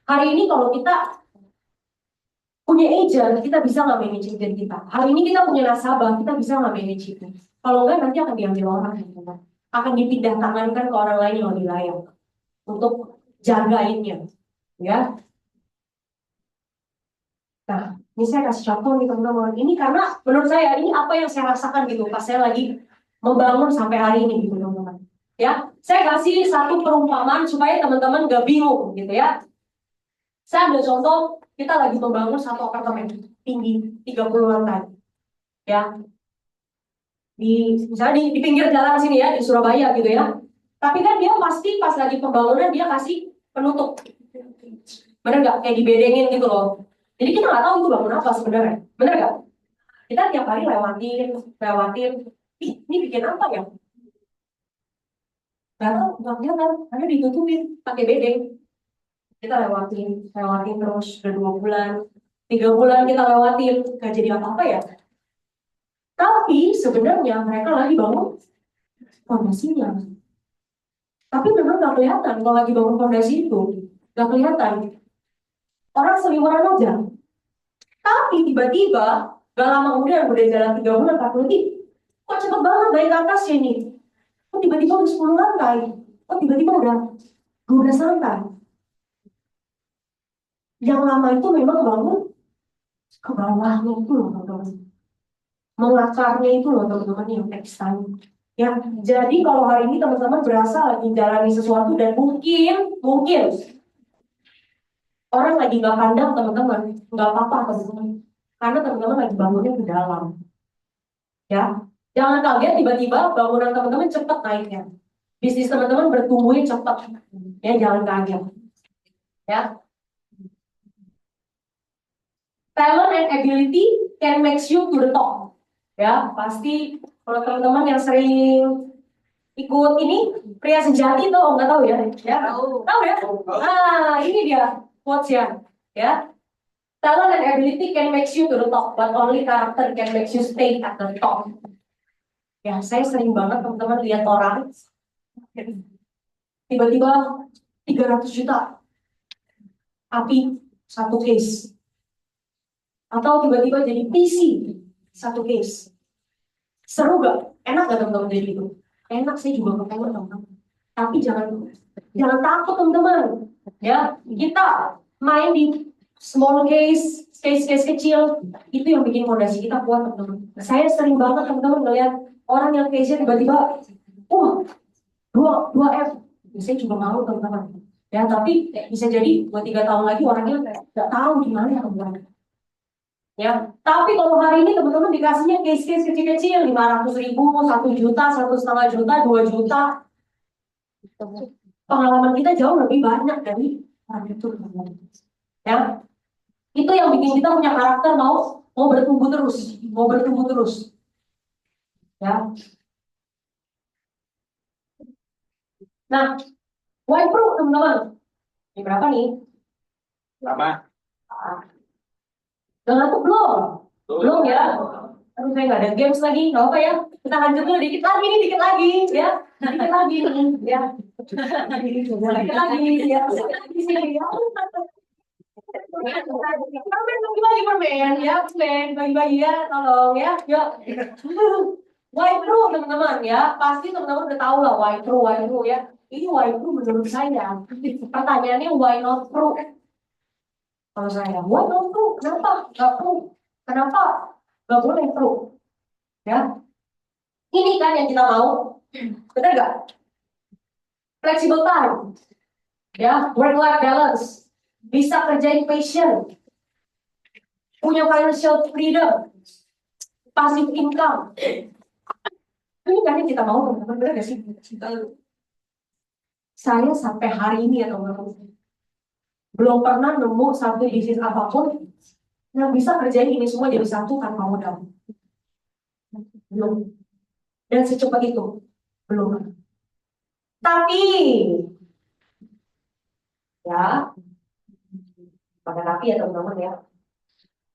hari ini kalau kita punya agent, kita bisa nggak manage agent kita. Hari ini kita punya nasabah, kita bisa nggak manage itu. Kalau enggak nanti akan diambil orang, akan dipindah tangankan ke orang lain yang lebih layak untuk jagainnya, ya. Nah, ini saya kasih contoh nih teman-teman. Ini karena menurut saya ini apa yang saya rasakan gitu pas saya lagi membangun sampai hari ini gitu teman-teman. Ya, saya kasih satu perumpamaan supaya teman-teman gak bingung gitu ya. Saya ambil contoh kita lagi membangun satu apartemen tinggi 30 lantai. Ya. Misalnya di pinggir jalan sini ya di Surabaya gitu ya. Tapi kan dia pasti pas lagi pembangunan dia kasih penutup. Bener nggak? Kayak dibedengin gitu loh. Jadi kita nggak tahu itu bangun apa sebenarnya. Bener nggak? Kita tiap hari lewatin. Ih, ini bikin apa ya? Nggak tahu, nggak kelihatan. Karena ditutupin pakai bedeng. Kita lewatin terus udah 2 bulan, 3 bulan kita lewatin, nggak jadi apa-apa ya. Tapi sebenarnya mereka lagi bangun fondasinya. Tapi memang nggak kelihatan kalau lagi bangun fondasi itu, nggak kelihatan. Orang seliweran aja. Tapi tiba-tiba, gak lama kemudian udah jalan 3 bulan, 4 bulan, kok cepet banget naik ke atas ya nih? Kok tiba-tiba udah 10 lantai? Kok tiba-tiba udah 12 lantai? Yang lama itu memang bangun ke bawahnya itu loh teman-teman. Mengakarnya itu loh teman-teman yang next time. Ya, jadi kalau hari ini teman-teman berasa lagi jalani sesuatu dan mungkin orang lagi nggak pandang teman-teman, nggak apa-apa teman-teman. Karena teman-teman lagi bangunnya ke dalam. Ya, jangan kaget tiba-tiba bangunan teman-teman cepat naiknya. Bisnis teman-teman bertumbuhnya cepat. Ya, jangan kaget. Ya. Talent and ability can make you to the top. Ya, pasti kalau teman-teman yang sering ikut ini pria sejati tuh nggak tahu ya? Ya, tahu ya? Ah, ini dia quotes ya. Ya. Talent and ability can make you to the top, but only character can make you stay at the top. Ya, saya sering banget teman-teman lihat orang tiba-tiba 300 juta api satu case, atau tiba-tiba jadi PC satu case. Seru gak? Enak gak teman-teman jadi itu? Enak, saya juga kepengen teman-teman. Tapi jangan takut teman-teman. Ya, kita main di small case kecil, itu yang bikin fondasi kita kuat teman-teman. Saya sering banget teman-teman ngeliat orang yang case-nya tiba-tiba, 2 F. Saya juga mau teman-teman. Ya, tapi bisa jadi buat 3 tahun lagi orangnya nggak tahu gimana teman-teman. Ya, tapi kalau hari ini teman-teman dikasihnya case-case kecil-kecil, 500.000, 1 juta, 1,5 juta, 2 juta, pengalaman kita jauh lebih banyak dari orang itu teman-teman. Ya, itu yang bikin kita punya karakter mau bertumbuh terus, ya. Nah, why pro teman-teman? Ini berapa nih? Lama. Udah ngantuk belum? Belum ya? Aduh, saya nggak ada games lagi, nggak apa ya? Kita lanjut dulu dikit lagi, ya. Dikit lagi, ya. Dikit lagi, ya. Di sini, ya. Bagi-bagi permen, ya, permen, bagi-bagi ya, tolong ya, yuk. Why true teman-teman ya, pasti teman-teman udah tahu lah why true ya. Ini why true menurut saya. Pertanyaannya why not true? Kalau saya, why not true? Kenapa? Gak true. Kenapa? Gak boleh true. Ya, ini kan yang kita mau, benar gak? Flexible time, ya, work-life balance, bisa kerjain passion, punya financial freedom, passive income, Ini kan yang kita mau teman-teman, benar gak sih? Saya sampai hari ini ya teman-teman, belum pernah nemu satu bisnis apapun yang bisa kerjain ini semua jadi satu tanpa modal. Belum. Dan secepat itu. Belum. Tapi, ya, pakai tapi ya teman-teman ya.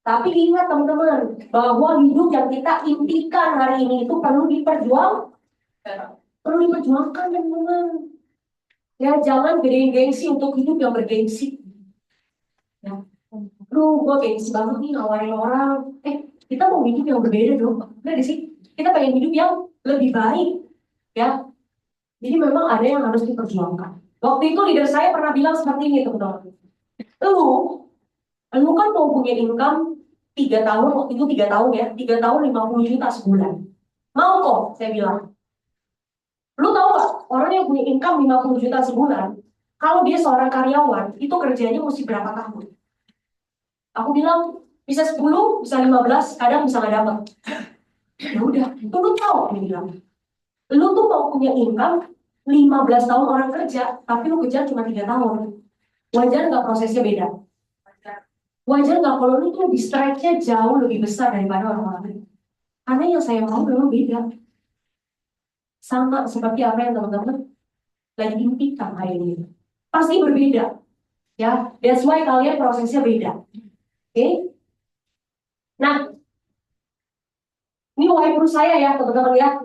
Tapi ingat teman-teman, bahwa hidup yang kita impikan hari ini itu perlu diperjuangkan teman-teman. Ya, jangan gedein gengsi untuk hidup yang bergengsi. Ya. Gue gengsi banget nih nawarin orang. Kita mau hidup yang berbeda dong. Benar sih? Kita pengen hidup yang lebih baik. Ya. Jadi memang ada yang harus diperjuangkan. Waktu itu leader saya pernah bilang seperti ini teman-teman. Lu kan mau punya income 3 tahun, waktu itu 3 tahun ya, 3 tahun 50 juta sebulan. Mau kok, saya bilang. Lu tahu gak, orang yang punya income 50 juta sebulan, kalau dia seorang karyawan, itu kerjanya mesti berapa tahun? Aku bilang, bisa 10, bisa 15, kadang bisa nggak dapat. Ya udah, itu lu tahu, dia bilang. Lu tuh mau punya income 15 tahun orang kerja, tapi lu kerja cuma 3 tahun. Wajar nggak prosesnya beda? Wajar nggak kalau lu tuh di strike-nya jauh lebih besar daripada orang lain? Karena yang saya mau memang beda. Sama seperti apa yang teman-teman lagi impikan hari ini. Pasti berbeda. Ya, that's why kalian prosesnya beda. Oke? Nah, ini why proof saya ya teman-teman ya.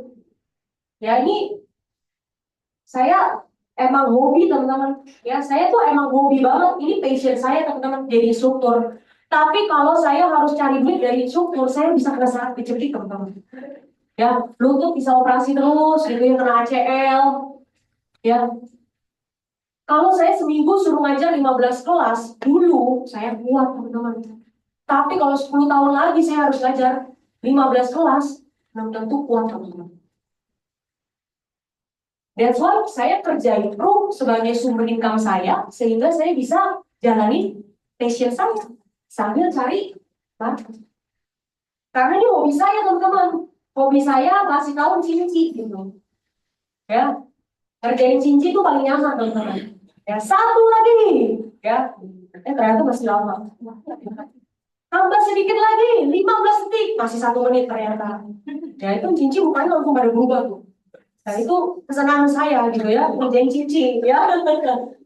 Ya ini saya emang hobi teman-teman. Ya, saya tuh emang hobi banget. Ini passion saya teman-teman jadi instruktur. Tapi kalau saya harus cari duit dari instruktur, saya bisa kena sangat kejepit teman-teman. Ya, lutut bisa operasi terus, gitu ya, kena ACL. Ya, kalau saya seminggu suruh ngajar 15 kelas, dulu saya kuat teman-teman. Tapi kalau 10 tahun lagi saya harus ngajar 15 kelas, belum tentu kuat teman-teman. That's why saya kerjain room sebagai sumber income saya, sehingga saya bisa jalani passion saya sambil cari market. Karena ini hobi saya teman-teman. Hobi saya kasih tahu cinci gitu. Ya, kerjain cinci itu paling nyaman teman-teman. Ya, satu lagi, ya, ternyata masih lama. Tambah sedikit lagi, 15 detik, masih 1 menit ternyata. Ya, itu cinci mukanya langsung pada berubah tuh. Nah, itu kesenangan saya gitu ya, kerjain cinci, ya.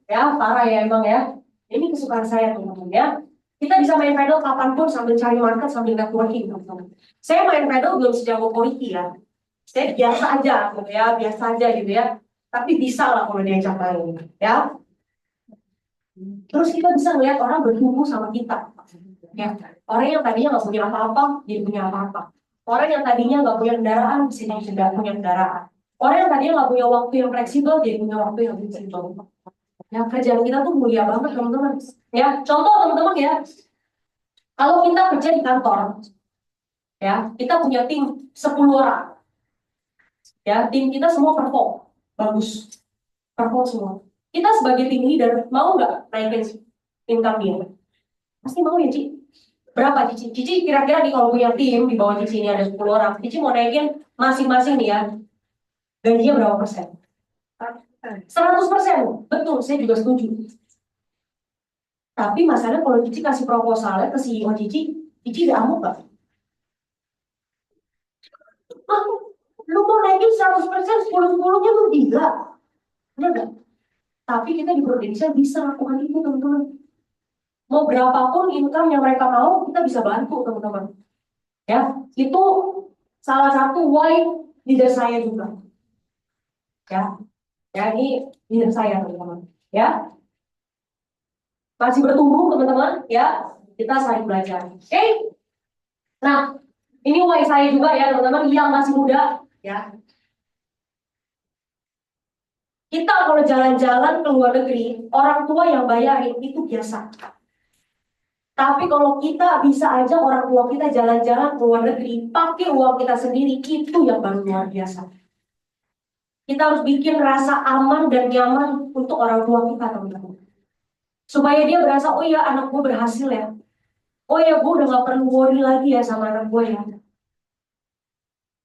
Ya, parah ya emang ya. Ini kesukaan saya teman-teman ya. Kita bisa main pedal kapanpun sambil cari market, sambil networking teman-teman. Saya main pedal belum sejago Koriki ya. Saya biasa aja gitu ya, biasa aja gitu ya. Tapi bisa lah kalau diajak main, ya. Terus kita bisa melihat orang bertumbuh sama kita. Ya, orang yang tadinya nggak punya apa-apa, jadi punya apa-apa. Orang yang tadinya nggak punya kendaraan, bisa jadi punya kendaraan. Orang yang tadinya nggak punya waktu yang fleksibel, jadi punya waktu yang fleksibel. Ya, kerjaan kita tuh mulia banget teman-teman. Ya, contoh teman-teman ya. Kalau kita kerja di kantor, ya, kita punya tim 10 orang. Ya, tim kita semua perform, bagus, perform semua. Kita sebagai tim leader mau nggak naikin income dia? Pasti mau ya, Ci. Berapa Cici? Cici kira-kira nih kalau punya tim di bawah Cici ini ada 10 orang, Cici mau naikin masing-masing nih ya, gajinya berapa persen? 100%, betul, saya juga setuju. Tapi masalahnya kalau Cici kasih proposalnya ke CEO Cici, Cici udah amuk gak? Lu mau naikin 100%, 10-10-nya lu gila. Bener gak? Tapi kita di Prudential bisa lakukan itu teman-teman. Mau berapapun income yang mereka mau, kita bisa bantu teman-teman. Ya, itu salah satu why leader saya juga. Ya, ya ini leader saya teman-teman. Ya, masih bertumbuh teman-teman. Ya, kita saling belajar. Oke? Nah, ini why saya juga ya teman-teman yang masih muda. Ya, kita kalau jalan-jalan ke luar negeri, orang tua yang bayarin itu biasa. Tapi kalau kita bisa aja orang tua kita jalan-jalan ke luar negeri, pakai uang kita sendiri, itu yang baru luar biasa. Kita harus bikin rasa aman dan nyaman untuk orang tua kita, teman-teman. Supaya dia berasa, oh ya anak gue berhasil ya. Oh ya gue udah gak perlu worry lagi ya sama anak gue ya.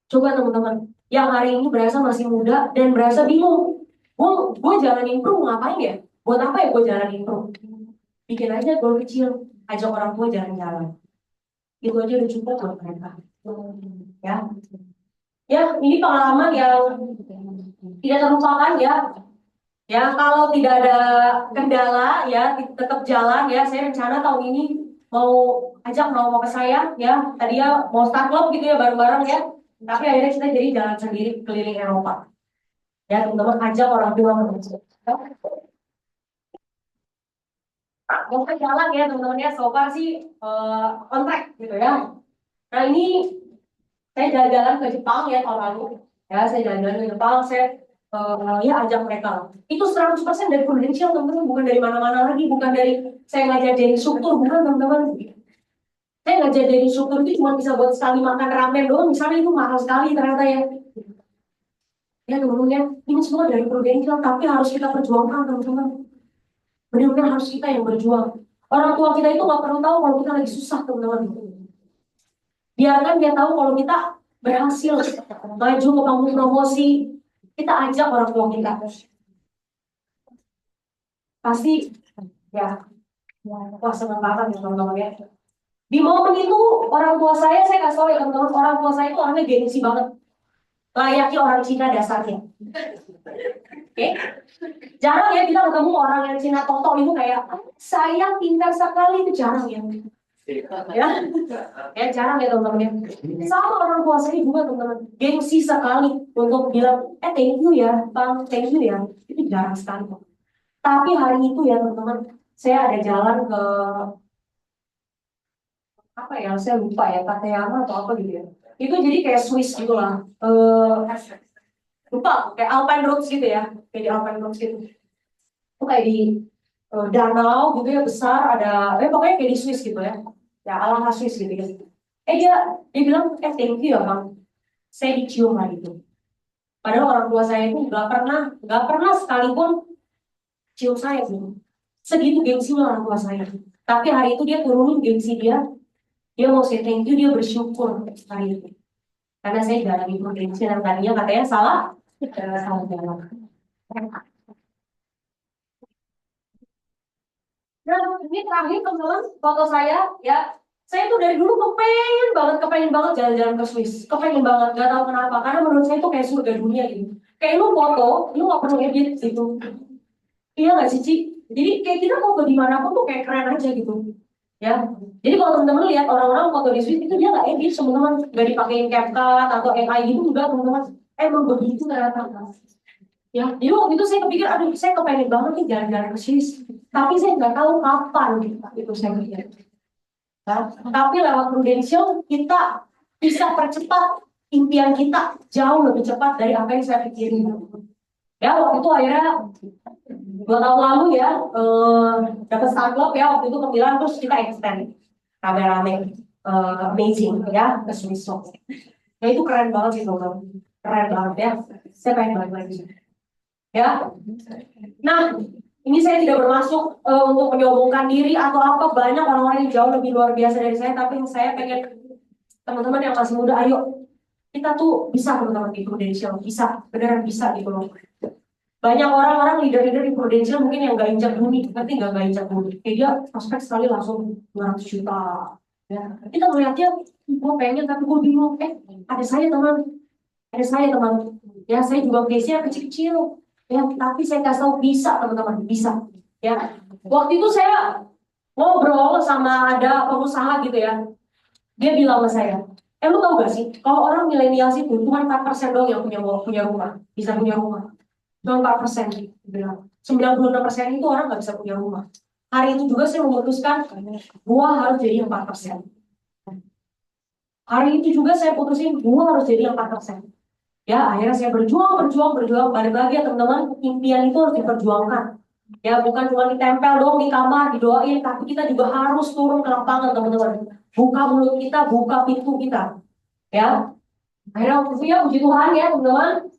Coba teman-teman, yang hari ini berasa masih muda dan berasa bingung. Gue jalanin pro ngapain ya? Buat apa ya gue jalanin pro? Bikin aja goal kecil, ajak orang tua jalan-jalan. Itu aja udah cukup buat mereka. Ya, ya ini pengalaman yang tidak terlupakan ya. Ya kalau tidak ada kendala ya tetap jalan ya. Saya rencana tahun ini mau ajak mama saya ya. Tadi ya mau start club gitu ya bareng-bareng ya. Tapi akhirnya kita jadi jalan sendiri keliling Eropa. Ya teman-teman ajak orang tua mau jalan ya teman-teman ya. So far sih on track gitu ya. Nah ini saya jalan-jalan ke Jepang ya tahun lalu. Ya saya jalan-jalan ke Jepang. Saya ya ajak mereka. Itu 100% dari Prudential teman-teman, bukan dari mana-mana lagi, bukan dari saya ngajar jadi struktur, bukan teman-teman. Saya ngajar jadi struktur itu cuma bisa buat sekali makan ramen doang, misalnya itu mahal sekali ternyata ya. Ya teman-teman ya, ini semua dari Prudential, tapi harus kita perjuangkan teman-teman. Benar-benar harus kita yang berjuang. Orang tua kita itu nggak perlu tahu kalau kita lagi susah teman-teman. Biarkan dia tahu kalau kita berhasil maju ke panggung promosi, kita ajak orang tua kita. Pasti ya, wah senang banget ya teman-teman ya. Di momen itu orang tua saya kasih tahu ya teman-teman, orang tua saya itu orangnya gengsi banget, layaknya orang Cina dasarnya. Oke, jarang ya kita ketemu orang yang Cina toto itu kayak sayang pintar sekali, itu jarang ya. Ya jarang ya teman-teman ya. Sama orang tua saya juga teman-teman, gengsi sekali untuk bilang thank you ya bang, thank you ya, itu jarang sekali. Tapi hari itu ya teman-teman, saya ada jalan ke apa ya, saya lupa ya, Katayama atau apa gitu ya. Itu jadi kayak Swiss gitu lah. Lupa, kayak Alpine Roads gitu ya, kayak di Alpine Roads gitu. Itu kayak di danau gitu ya besar, ada, pokoknya kayak di Swiss gitu ya. Ya ala khas Swiss gitu ya. Dia bilang, thank you ya bang. Saya dicium lah gitu. Padahal orang tua saya itu nggak pernah sekalipun cium saya gitu. Segitu gengsinya orang tua saya. Tapi hari itu dia turunin gengsi dia mau say thank you, dia bersyukur hari itu. Karena saya jalani Prudential yang tadinya katanya salah jalan. Nah, ini terakhir teman-teman, foto saya ya. Saya tuh dari dulu kepengen banget jalan-jalan ke Swiss. Kepengen banget, gak tahu kenapa. Karena menurut saya itu kayak surga dunia gitu. Kayak lu foto, lu gak perlu edit gitu. Iya gak sih, Ci? Jadi kayak kita foto dimanapun tuh kayak keren aja gitu. Ya, jadi kalau teman-teman lihat orang-orang foto di Swiss itu dia nggak edit, teman-teman, nggak dipakein CapCut atau AI gitu juga teman-teman. Emang begitu ternyata. Ya, jadi waktu itu saya kepikir, aduh saya kepengen banget nih jalan-jalan ke Swiss, tapi saya nggak tahu kapan gitu. Itu saya pikir. Nah, tapi lewat Prudential kita bisa percepat impian kita jauh lebih cepat dari apa yang saya pikirin. Ya, waktu itu akhirnya 2 tahun lalu ya dapat start club ya, waktu itu kepikiran terus kita extend rame-rame amazing ya ke Swiss. Ya itu keren banget sih teman, keren banget ya, saya pengen balik lagi ya. Nah ini saya tidak bermaksud untuk menyombongkan diri atau apa, banyak orang-orang yang jauh lebih luar biasa dari saya, tapi saya pengen teman-teman yang masih muda, ayo kita tuh bisa teman-teman di Prudential, bisa beneran bisa gitu loh. Banyak orang-orang leader-leader di Prudential mungkin yang nggak injak bumi, nanti nggak injak bumi. Kayak dia prospek sekali langsung 200 juta. Ya. Kita melihatnya, gue pengen tapi gue bingung. Ada saya teman. Ya saya juga case-nya kecil-kecil. Ya, tapi saya kasih tahu bisa teman-teman, bisa. Ya, waktu itu saya ngobrol sama ada pengusaha gitu ya. Dia bilang sama saya, lu tahu gak sih, kalau orang milenial itu cuma 4% doang yang punya rumah, bisa punya rumah. Cuma 4% bilang. 96% itu orang nggak bisa punya rumah. Hari itu juga saya memutuskan, gua harus jadi 4%. Hari itu juga saya putusin, gua harus jadi 4%. Ya, akhirnya saya berjuang. Balik lagi ya teman-teman, impian itu harus diperjuangkan. Ya, bukan cuma ditempel dong di kamar, didoain, tapi kita juga harus turun ke lapangan teman-teman. Buka mulut kita, buka pintu kita. Ya, akhirnya waktu itu ya puji Tuhan ya teman-teman,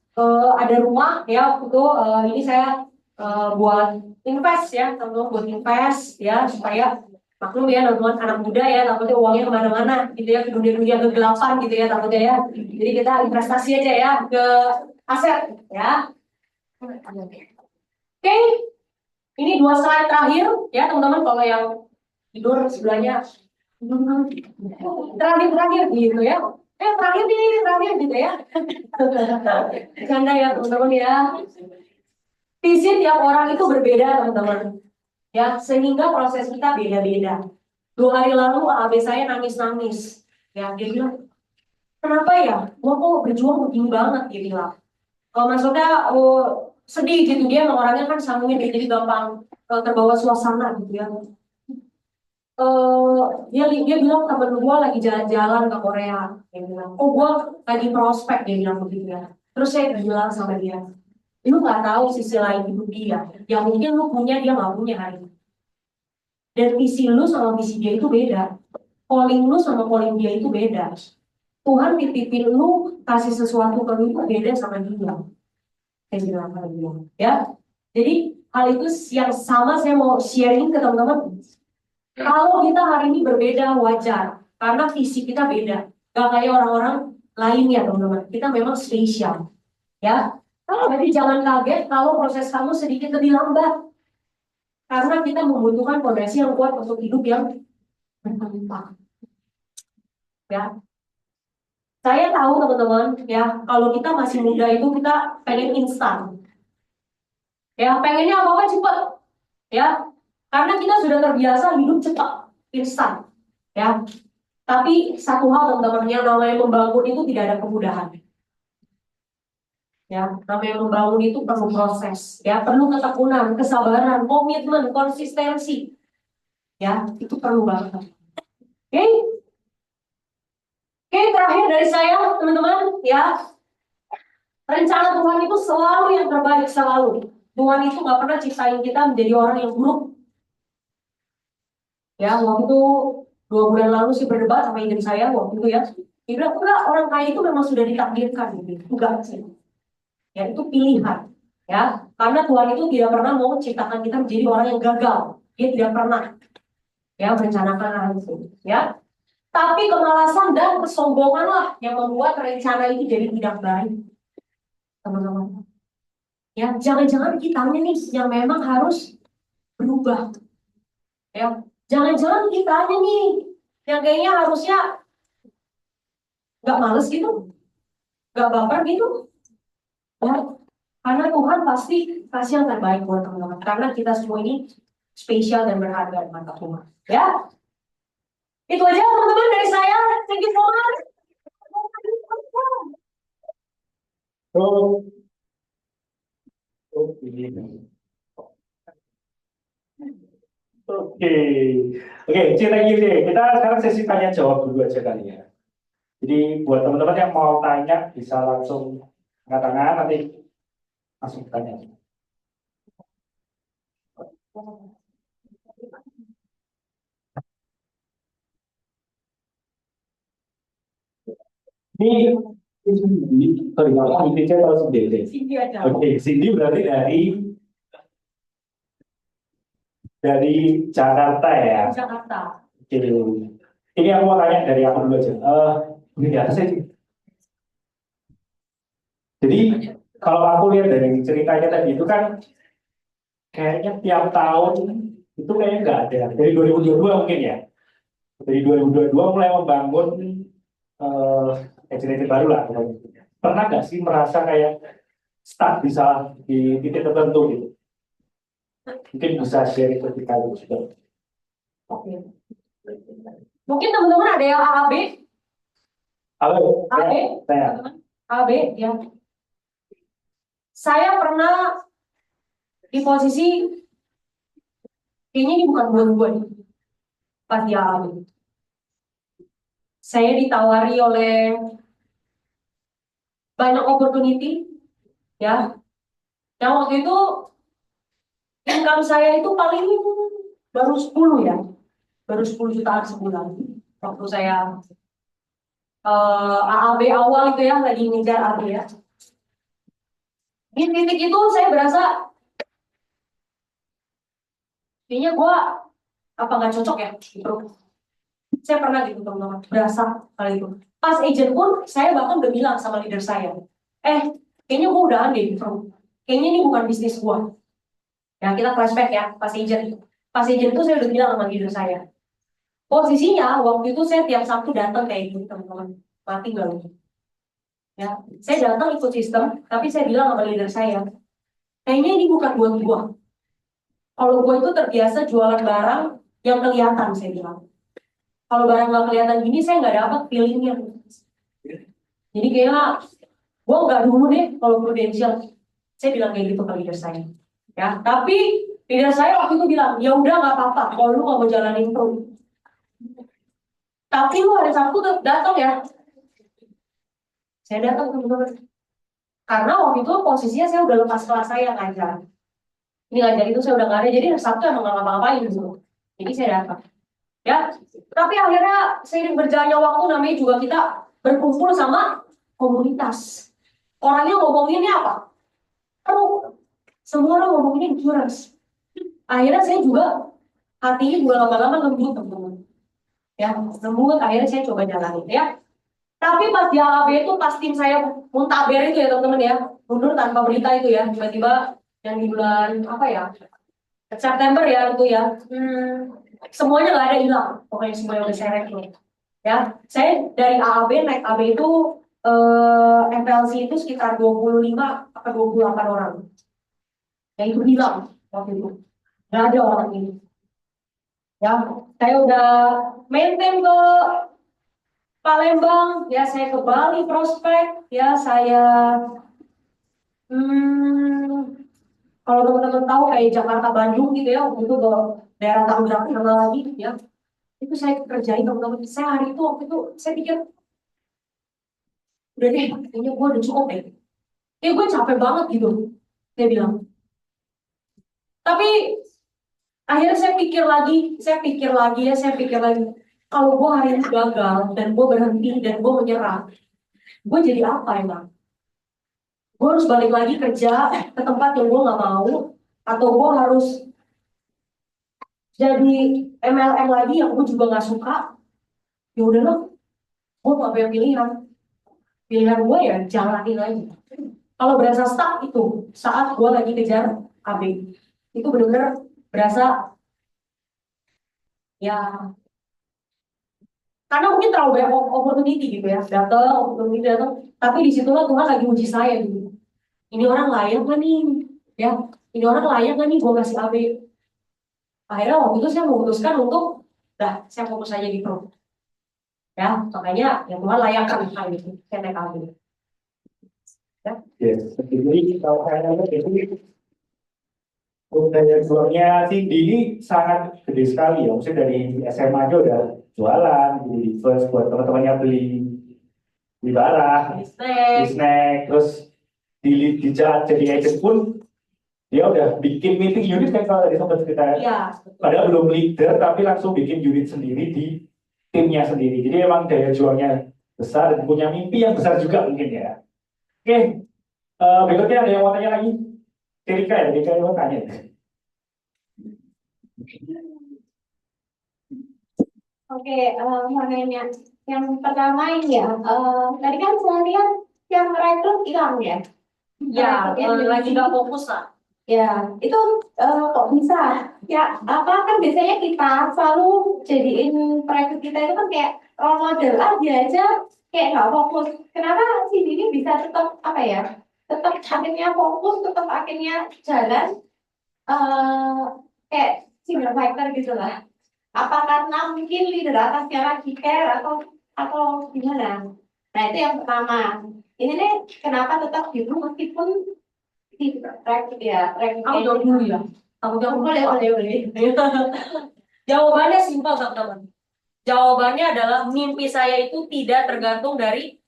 ada rumah ya waktu itu ini saya buat invest ya teman-teman, buat invest ya supaya Maklum ya teman-teman, anak muda ya, takutnya uangnya kemana-mana gitu ya, ke dunia-dunia kegelapan gitu ya takutnya ya. Jadi kita investasi aja ya ke aset ya. Oke, ini 2 slide terakhir ya teman-teman, kalau yang tidur sebelahnya terakhir gitu ya. Terakhir nih, terakhir gitu ya. Canda ya teman-teman ya. Visi tiap orang itu berbeda teman-teman. Ya, sehingga proses kita beda-beda. 2 hari lalu AB saya nangis-nangis. Ya, dia bilang, kenapa ya? Gua kok berjuang begini banget, dia bilang. Kalau maksudnya sedih gitu, dia emang orangnya kan sangguin, jadi gampang terbawa suasana gitu ya. Dia bilang temen gue lagi jalan-jalan ke Korea. Dia bilang, oh gue lagi prospek, dia bilang begitu ya. Terus saya bilang sama dia, lu nggak tahu sisi lain hidup dia, yang mungkin lu punya dia nggak punya hari ini. Dan visi lu sama visi dia itu beda, calling lu sama calling dia itu beda. Tuhan titipin lu kasih sesuatu ke lu itu beda sama dia. Saya bilang sama dia, ya. Jadi hal itu yang sama saya mau sharing ke teman-teman. Kalau kita hari ini berbeda wajar, karena visi kita beda. Gak kayak orang-orang lainnya teman-teman. Kita memang spesial, ya. Jadi jangan kaget kalau proses kamu sedikit lebih lambat, karena kita membutuhkan fondasi yang kuat untuk hidup yang berlimpah. Ya, saya tahu teman-teman, ya kalau kita masih muda itu kita pengen instan, ya pengennya apa-apa cepat, ya karena kita sudah terbiasa hidup cepat, instan, ya. Tapi satu hal teman-teman, yang namanya membangun itu tidak ada kemudahan. Ya, namanya membangun itu perlu proses, ya perlu ketekunan, kesabaran, komitmen, konsistensi, ya itu perlu banget. Oke, oke terakhir dari saya teman-teman, ya rencana Tuhan itu selalu yang terbaik selalu. Tuhan itu nggak pernah ciptain kita menjadi orang yang buruk. Ya, waktu itu 2 bulan lalu sih berdebat sama istri saya waktu itu ya. Dia bilang, enggak, orang kaya itu memang sudah ditakdirkan gitu. Enggak sih. Ya, itu pilihan. Ya, karena Tuhan itu tidak pernah mau menciptakan kita menjadi orang yang gagal. Dia tidak pernah ya merencanakan hal itu. Ya, tapi kemalasan dan kesombongan lah yang membuat rencana itu jadi tidak baik, teman-teman. Ya, jangan-jangan kitanya nih yang memang harus berubah. Ya, jangan-jangan kitanya nih yang kayaknya harusnya nggak males gitu, nggak baper gitu. Ya, karena Tuhan pasti kasih yang terbaik buat teman-teman. Karena kita semua ini spesial dan berharga di mata Tuhan. Ya, itu aja teman-teman dari saya. Thank you so much. Oh, oke. Oke, oke, cerita gini, kita sekarang sesi tanya jawab dulu aja kali ya. Jadi buat teman-teman yang mau tanya bisa langsung angkat tangan, nanti langsung tanya. Ini sorry, intinya kalau sendiri. Sini aja. Oke, sini berarti dari Jakarta ya. Jakarta. Oke, ini aku mau tanya dari aku dulu aja. Ini di atas aja. Jadi kalau aku lihat dari ceritanya tadi itu kan kayaknya tiap tahun itu kayaknya nggak ada. Dari 2022 mungkin ya. Dari 2022 mulai membangun entity baru lah. Pernah nggak sih merasa kayak stuck bisa di titik tertentu gitu? Mungkin bisa share itu kita juga. Oke. Mungkin teman-teman ada yang AAB? Halo, AB? saya. AB, ya. Saya pernah di posisi kayaknya ini bukan buat pas di AAB. Saya ditawari oleh banyak opportunity, ya. Yang waktu itu income saya itu paling baru 10 ya, baru 10 jutaan sebulan. Waktu saya AAB awal itu ya, lagi ngejar AB ya. Di titik itu saya berasa kayaknya gue apa nggak cocok ya gitu. Saya pernah gitu teman-teman, berasa kali itu. Pas agent pun, saya bahkan udah bilang sama leader saya, kayaknya gue udah aneh gitu. Kayaknya ini bukan bisnis gue. Ya, kita flashback ya, pas agent. Pas agent itu saya udah bilang sama leader saya. Posisinya, waktu itu saya tiap Sabtu datang kayak gitu, teman-teman. Mati gak lu? Ya, saya datang ikut sistem, tapi saya bilang sama leader saya, kayaknya ini bukan buat gue. Kalau gue itu terbiasa jualan barang yang kelihatan, saya bilang. Kalau barang nggak kelihatan gini, saya nggak dapat feelingnya. Jadi kayak gue nggak dulu deh kalau prudential. Saya bilang kayak gitu ke leader saya. Ya, tapi leader saya waktu itu bilang, ya udah nggak apa-apa kalau lu nggak mau jalanin pro. Tapi lu hari Sabtu datang ya. Saya datang teman-teman. Karena waktu itu posisinya saya udah lepas kelas saya ngajar. Ini ngajar itu saya udah nggak ada, jadi Sabtu emang nggak ngapa-ngapain gitu. Jadi saya datang. Ya, tapi akhirnya seiring berjalannya waktu namanya juga kita berkumpul sama komunitas. Orangnya ngomonginnya apa? Pro. Semua orang ngomongin insurance. Akhirnya saya juga hatinya juga lama-lama lembut teman-teman. Ya, lembut. Akhirnya saya coba jalanin ya. Tapi pas di AAB itu pas tim saya muntaber itu ya teman-teman ya, mundur tanpa berita itu ya, tiba-tiba yang di bulan apa ya, September ya itu ya, semuanya nggak ada hilang, pokoknya semuanya udah saya rekrut. Ya, saya dari AAB naik AB itu FLC itu sekitar 25 atau 28 orang. Ya itu hilang waktu itu. Nggak ada orang ini. Ya, saya udah maintain ke Palembang, ya saya ke Bali prospek, ya saya kalau teman-teman tahu kayak Jakarta Bandung gitu ya, waktu itu ke daerah Tangerang sama lagi ya. Itu saya kerjain teman-teman. Saya hari itu waktu itu saya pikir udah deh, kayaknya gue udah cukup deh. Kayak gue capek banget gitu, saya bilang. Tapi akhirnya saya pikir lagi. Kalau gue hari ini gagal dan gue berhenti dan gue menyerah, gue jadi apa emang? Gue harus balik lagi kerja ke tempat yang gue nggak mau, atau gue harus jadi MLM lagi yang gue juga nggak suka? Ya udahlah, gue nggak punya pilihan. Pilihan gue ya jalanin aja. Kalau berasa stuck itu saat gue lagi kejar AB, itu benar-benar berasa ya, karena mungkin terlalu banyak opportunity gitu ya, datang, tapi disitulah Tuhan lagi uji saya gitu. Ini orang layak nggak nih? Ya, ini orang layak nggak nih gue kasih AB? Akhirnya waktu itu saya memutuskan untuk, saya fokus aja di pro. Ya, makanya yang Tuhan layakkan gitu, saya naik AB. Ya. Yes, jadi kalau saya lihat itu daya juangnya Cindy ini sangat gede sekali ya. Maksudnya dari SMA aja udah jualan, di first buat teman-temannya beli barang, Snack. snack, terus di jalan jadi agent pun dia udah bikin meeting unit kan kalau tadi sempat cerita. Iya. Padahal belum leader tapi langsung bikin unit sendiri di timnya sendiri. Jadi emang daya juangnya besar dan punya mimpi yang besar juga mungkin ya. Oke, berikutnya ada yang mau tanya lagi? Erika yang mau tanya. Oke, mau nanya. Yang pertama ini ya, tadi kan saya lihat yang rekrut hilang ya. Ya, lagi nggak fokus lah. Ya, itu kok bisa? Ya, apa kan biasanya kita selalu jadiin perekrut kita itu kan kayak role model aja kayak nggak fokus. Kenapa si Dini bisa tetap apa ya? Tetap akhirnya fokus, tetap akhirnya jalan kayak single fighter gitu lah. Apa karena mungkin leader atasnya lagi care atau gimana? Nah itu yang pertama. Ini nih kenapa tetap gitu meskipun di rekrut ya, Aku jawab dulu ya. Aku jawab dulu. boleh. Jawabannya simpel teman-teman. Jawabannya adalah mimpi saya itu tidak tergantung dari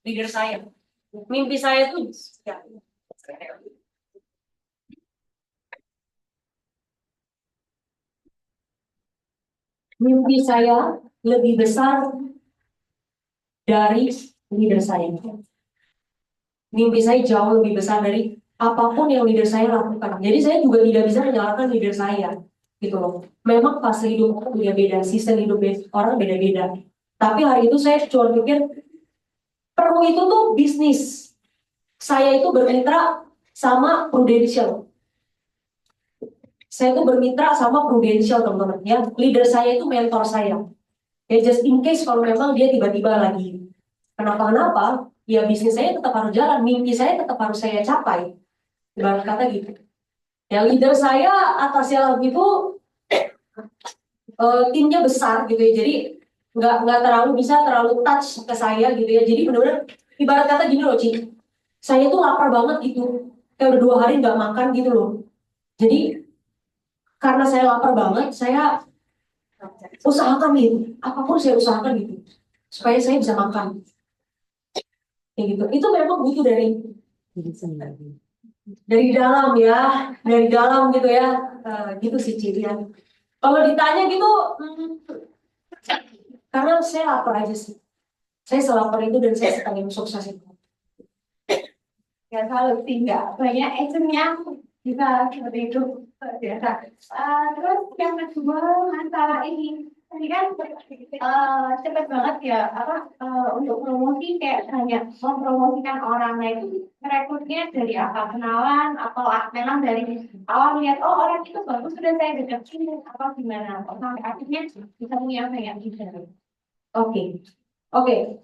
leader saya. Mimpi saya itu ya, mimpi saya lebih besar dari leader saya. Mimpi saya jauh lebih besar dari apapun yang leader saya lakukan. Jadi saya juga tidak bisa menyalahkan leader saya. gitu loh. Memang fase hidup orang beda-beda, season hidup orang beda-beda. Tapi hari itu saya cuma pikir, perlu itu tuh bisnis. Saya itu bermitra sama Prudential. Saya itu bermitra sama Prudential, teman-teman. Ya, leader saya itu mentor saya. Ya, just in case kalau memang dia tiba-tiba lagi kenapa-kenapa, ya bisnis saya tetap harus jalan, mimpi saya tetap harus saya capai. Ibarat kata gitu. Ya, leader saya atasnya lagi itu timnya besar gitu ya, jadi nggak terlalu bisa terlalu touch ke saya gitu ya. Jadi benar-benar ibarat kata gini loh, Ci, saya tuh lapar banget gitu, kayak udah 2 hari nggak makan gitu loh. Jadi karena saya lapar banget, saya usahakan gitu, apapun saya usahakan gitu, supaya saya bisa makan. Kayak gitu. Itu memang butuh dari dalam ya, dari dalam gitu ya. Gitu sih Ci ya. Kalau ditanya gitu, karena saya lapar aja sih. Saya selapar itu dan saya pengen sukses itu. Ya kalau tidak banyak agentnya bisa seperti itu biasa. Terus yang kedua masalah ini tadi kan cepet banget ya untuk promosi kayak hanya mempromosikan orang. Nah itu rekrutnya dari apa, kenalan atau memang dari awal lihat oh orang itu bagus sudah saya deketin apa gimana kok sampai akhirnya bisa punya banyak user. Oke. Oke,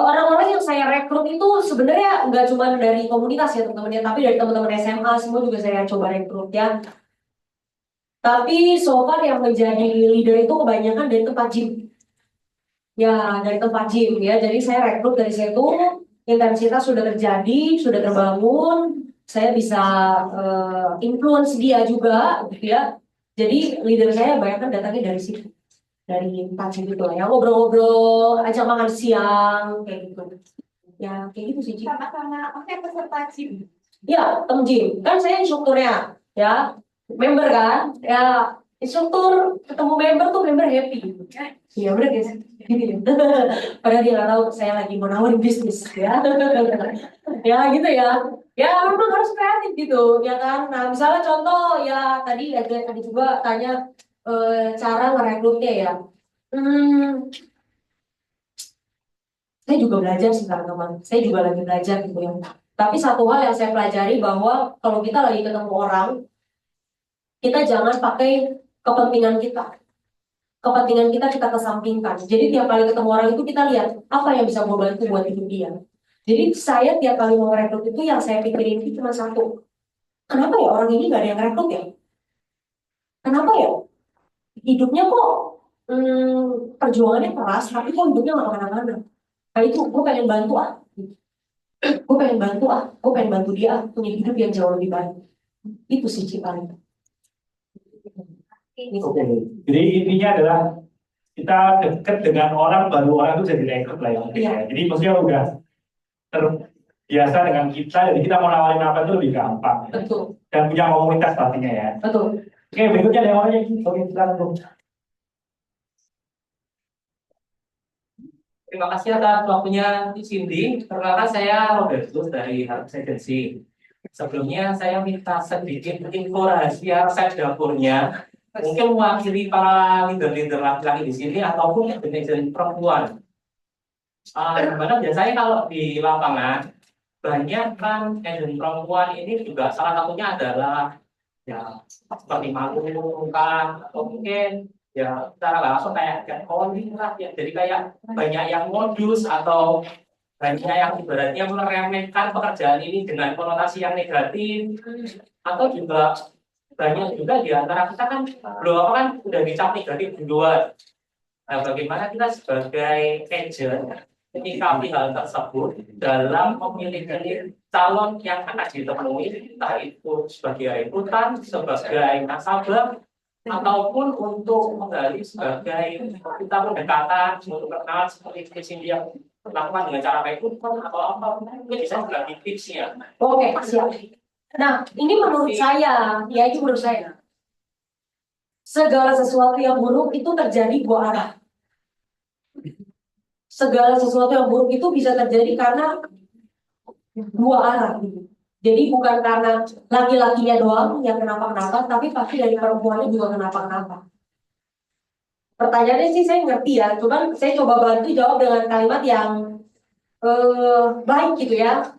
orang-orang yang saya rekrut itu sebenarnya nggak cuma dari komunitas ya teman-teman ya, tapi dari teman-teman SMA semua juga saya coba rekrut ya. Tapi so far yang menjadi leader itu kebanyakan dari tempat gym. Ya, dari tempat gym ya. Jadi saya rekrut dari situ, intensitas sudah terjadi, sudah terbangun. Saya bisa influence dia juga, gitu ya. Jadi leader saya kebanyakan datangnya dari situ, dari tempat gym gitu lah ya, ngobrol-ngobrol, ajak makan siang, kayak gitu. Ya, kayak gitu sih, Ci. Sama-sama oke peserta gym. Ya, tem gym. Kan saya instrukturnya, ya. Member kan? Ya, instruktur ketemu member tuh member happy. Iya, bener guys. Gini deh. Padahal dia nggak tahu saya lagi mau nawarin bisnis, ya. Ya, gitu ya. Ya, memang harus kreatif gitu, ya kan? Nah, misalnya contoh, ya tadi ada juga tanya cara ngerekrutnya ya. Hmm, saya juga belajar sih teman-teman. Saya juga lagi belajar gitu ya. Tapi satu hal yang saya pelajari bahwa kalau kita lagi ketemu orang, kita jangan pakai kepentingan kita. Kepentingan kita kita kesampingkan. Jadi tiap kali ketemu orang itu kita lihat apa yang bisa gue bantu buat hidup dia. Jadi saya tiap kali mau rekrut itu yang saya pikirin itu cuma satu. Kenapa ya orang ini gak ada yang rekrut ya? Kenapa ya? Hidupnya kok perjuangannya keras, tapi kok hidupnya gak kemana-mana. Nah itu gue pengen bantu gue pengen bantu dia punya hidup yang jauh lebih baik. Itu sih Ci paling. Oke, jadi intinya adalah kita dekat dengan orang baru orang itu jadi rekrut lah ya. Iya. Jadi maksudnya udah terbiasa dengan kita, jadi kita mau nawarin apa itu lebih gampang. Betul, Dan punya komunitas pastinya ya. betul. Oke, berikutnya ada yang mau nanya. Oke, silakan Bung. Terima kasih atas waktunya Cindy. Perkenalkan saya Robertus dari Harvest Agency. Sebelumnya saya minta sedikit info rahasia resep dapurnya. Mungkin mewakili para leader-leader laki-laki di sini ataupun manajer perempuan. Dimana biasanya kalau di lapangan banyak kan agent perempuan ini juga salah satunya adalah ya seperti malu kan atau mungkin ya secara langsung kayak calling lah ya, jadi kayak banyak yang modus atau banyak yang ibaratnya meremehkan pekerjaan ini dengan konotasi yang negatif, atau juga banyak juga di antara kita kan belum apa kan udah dicap negatif duluan. Nah, bagaimana kita sebagai agent menyikapi hal tersebut dalam memilih calon yang akan ditemui, entah itu sebagai rekrutan, sebagai nasabah, ataupun untuk menggali sebagai kita pendekatan untuk perkenalan seperti Cindy yang lakukan dengan cara rekrutmen atau apa, mungkin bisa berbagi tipsnya. Oke, siap. Nah, ini menurut saya, ya itu menurut saya. Segala sesuatu yang buruk itu terjadi dua arah. Segala sesuatu yang buruk itu bisa terjadi karena dua arah. Jadi bukan karena laki-lakinya doang yang kenapa-kenapa, tapi pasti dari perempuannya juga kenapa-kenapa. Pertanyaannya sih saya ngerti ya, cuman saya coba bantu jawab dengan kalimat yang baik gitu ya.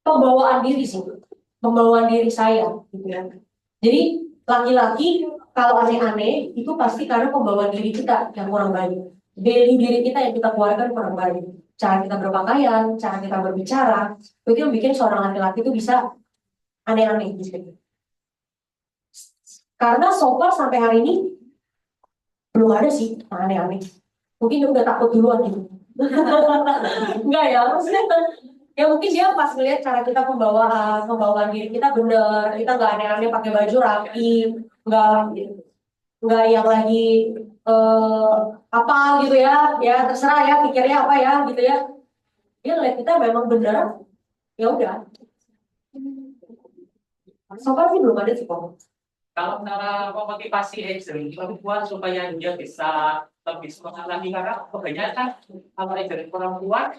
Pembawaan diri sih, pembawaan diri saya gitu ya. Jadi laki-laki kalau aneh-aneh itu pasti karena pembawaan diri kita yang kurang baik. Value diri kita yang kita keluarkan kurang baik. Cara kita berpakaian, cara kita berbicara, itu yang bikin seorang laki-laki itu bisa aneh-aneh gitu. Karena so far sampai hari ini belum ada sih yang aneh-aneh. Mungkin dia udah takut duluan gitu. Enggak ya, maksudnya ya mungkin dia pas ngeliat cara kita pembawaan diri kita bener, kita nggak aneh-aneh pakai baju rapi, nggak nggak yang lagi apa gitu ya terserah ya pikirnya apa ya gitu ya. Dia ngeliat kita memang bener, ya udah. So far sih belum ada sih kok. Kalau cara memotivasi agent perempuan supaya dia bisa lebih semangat lagi, karena kebanyakan kalau agent perempuan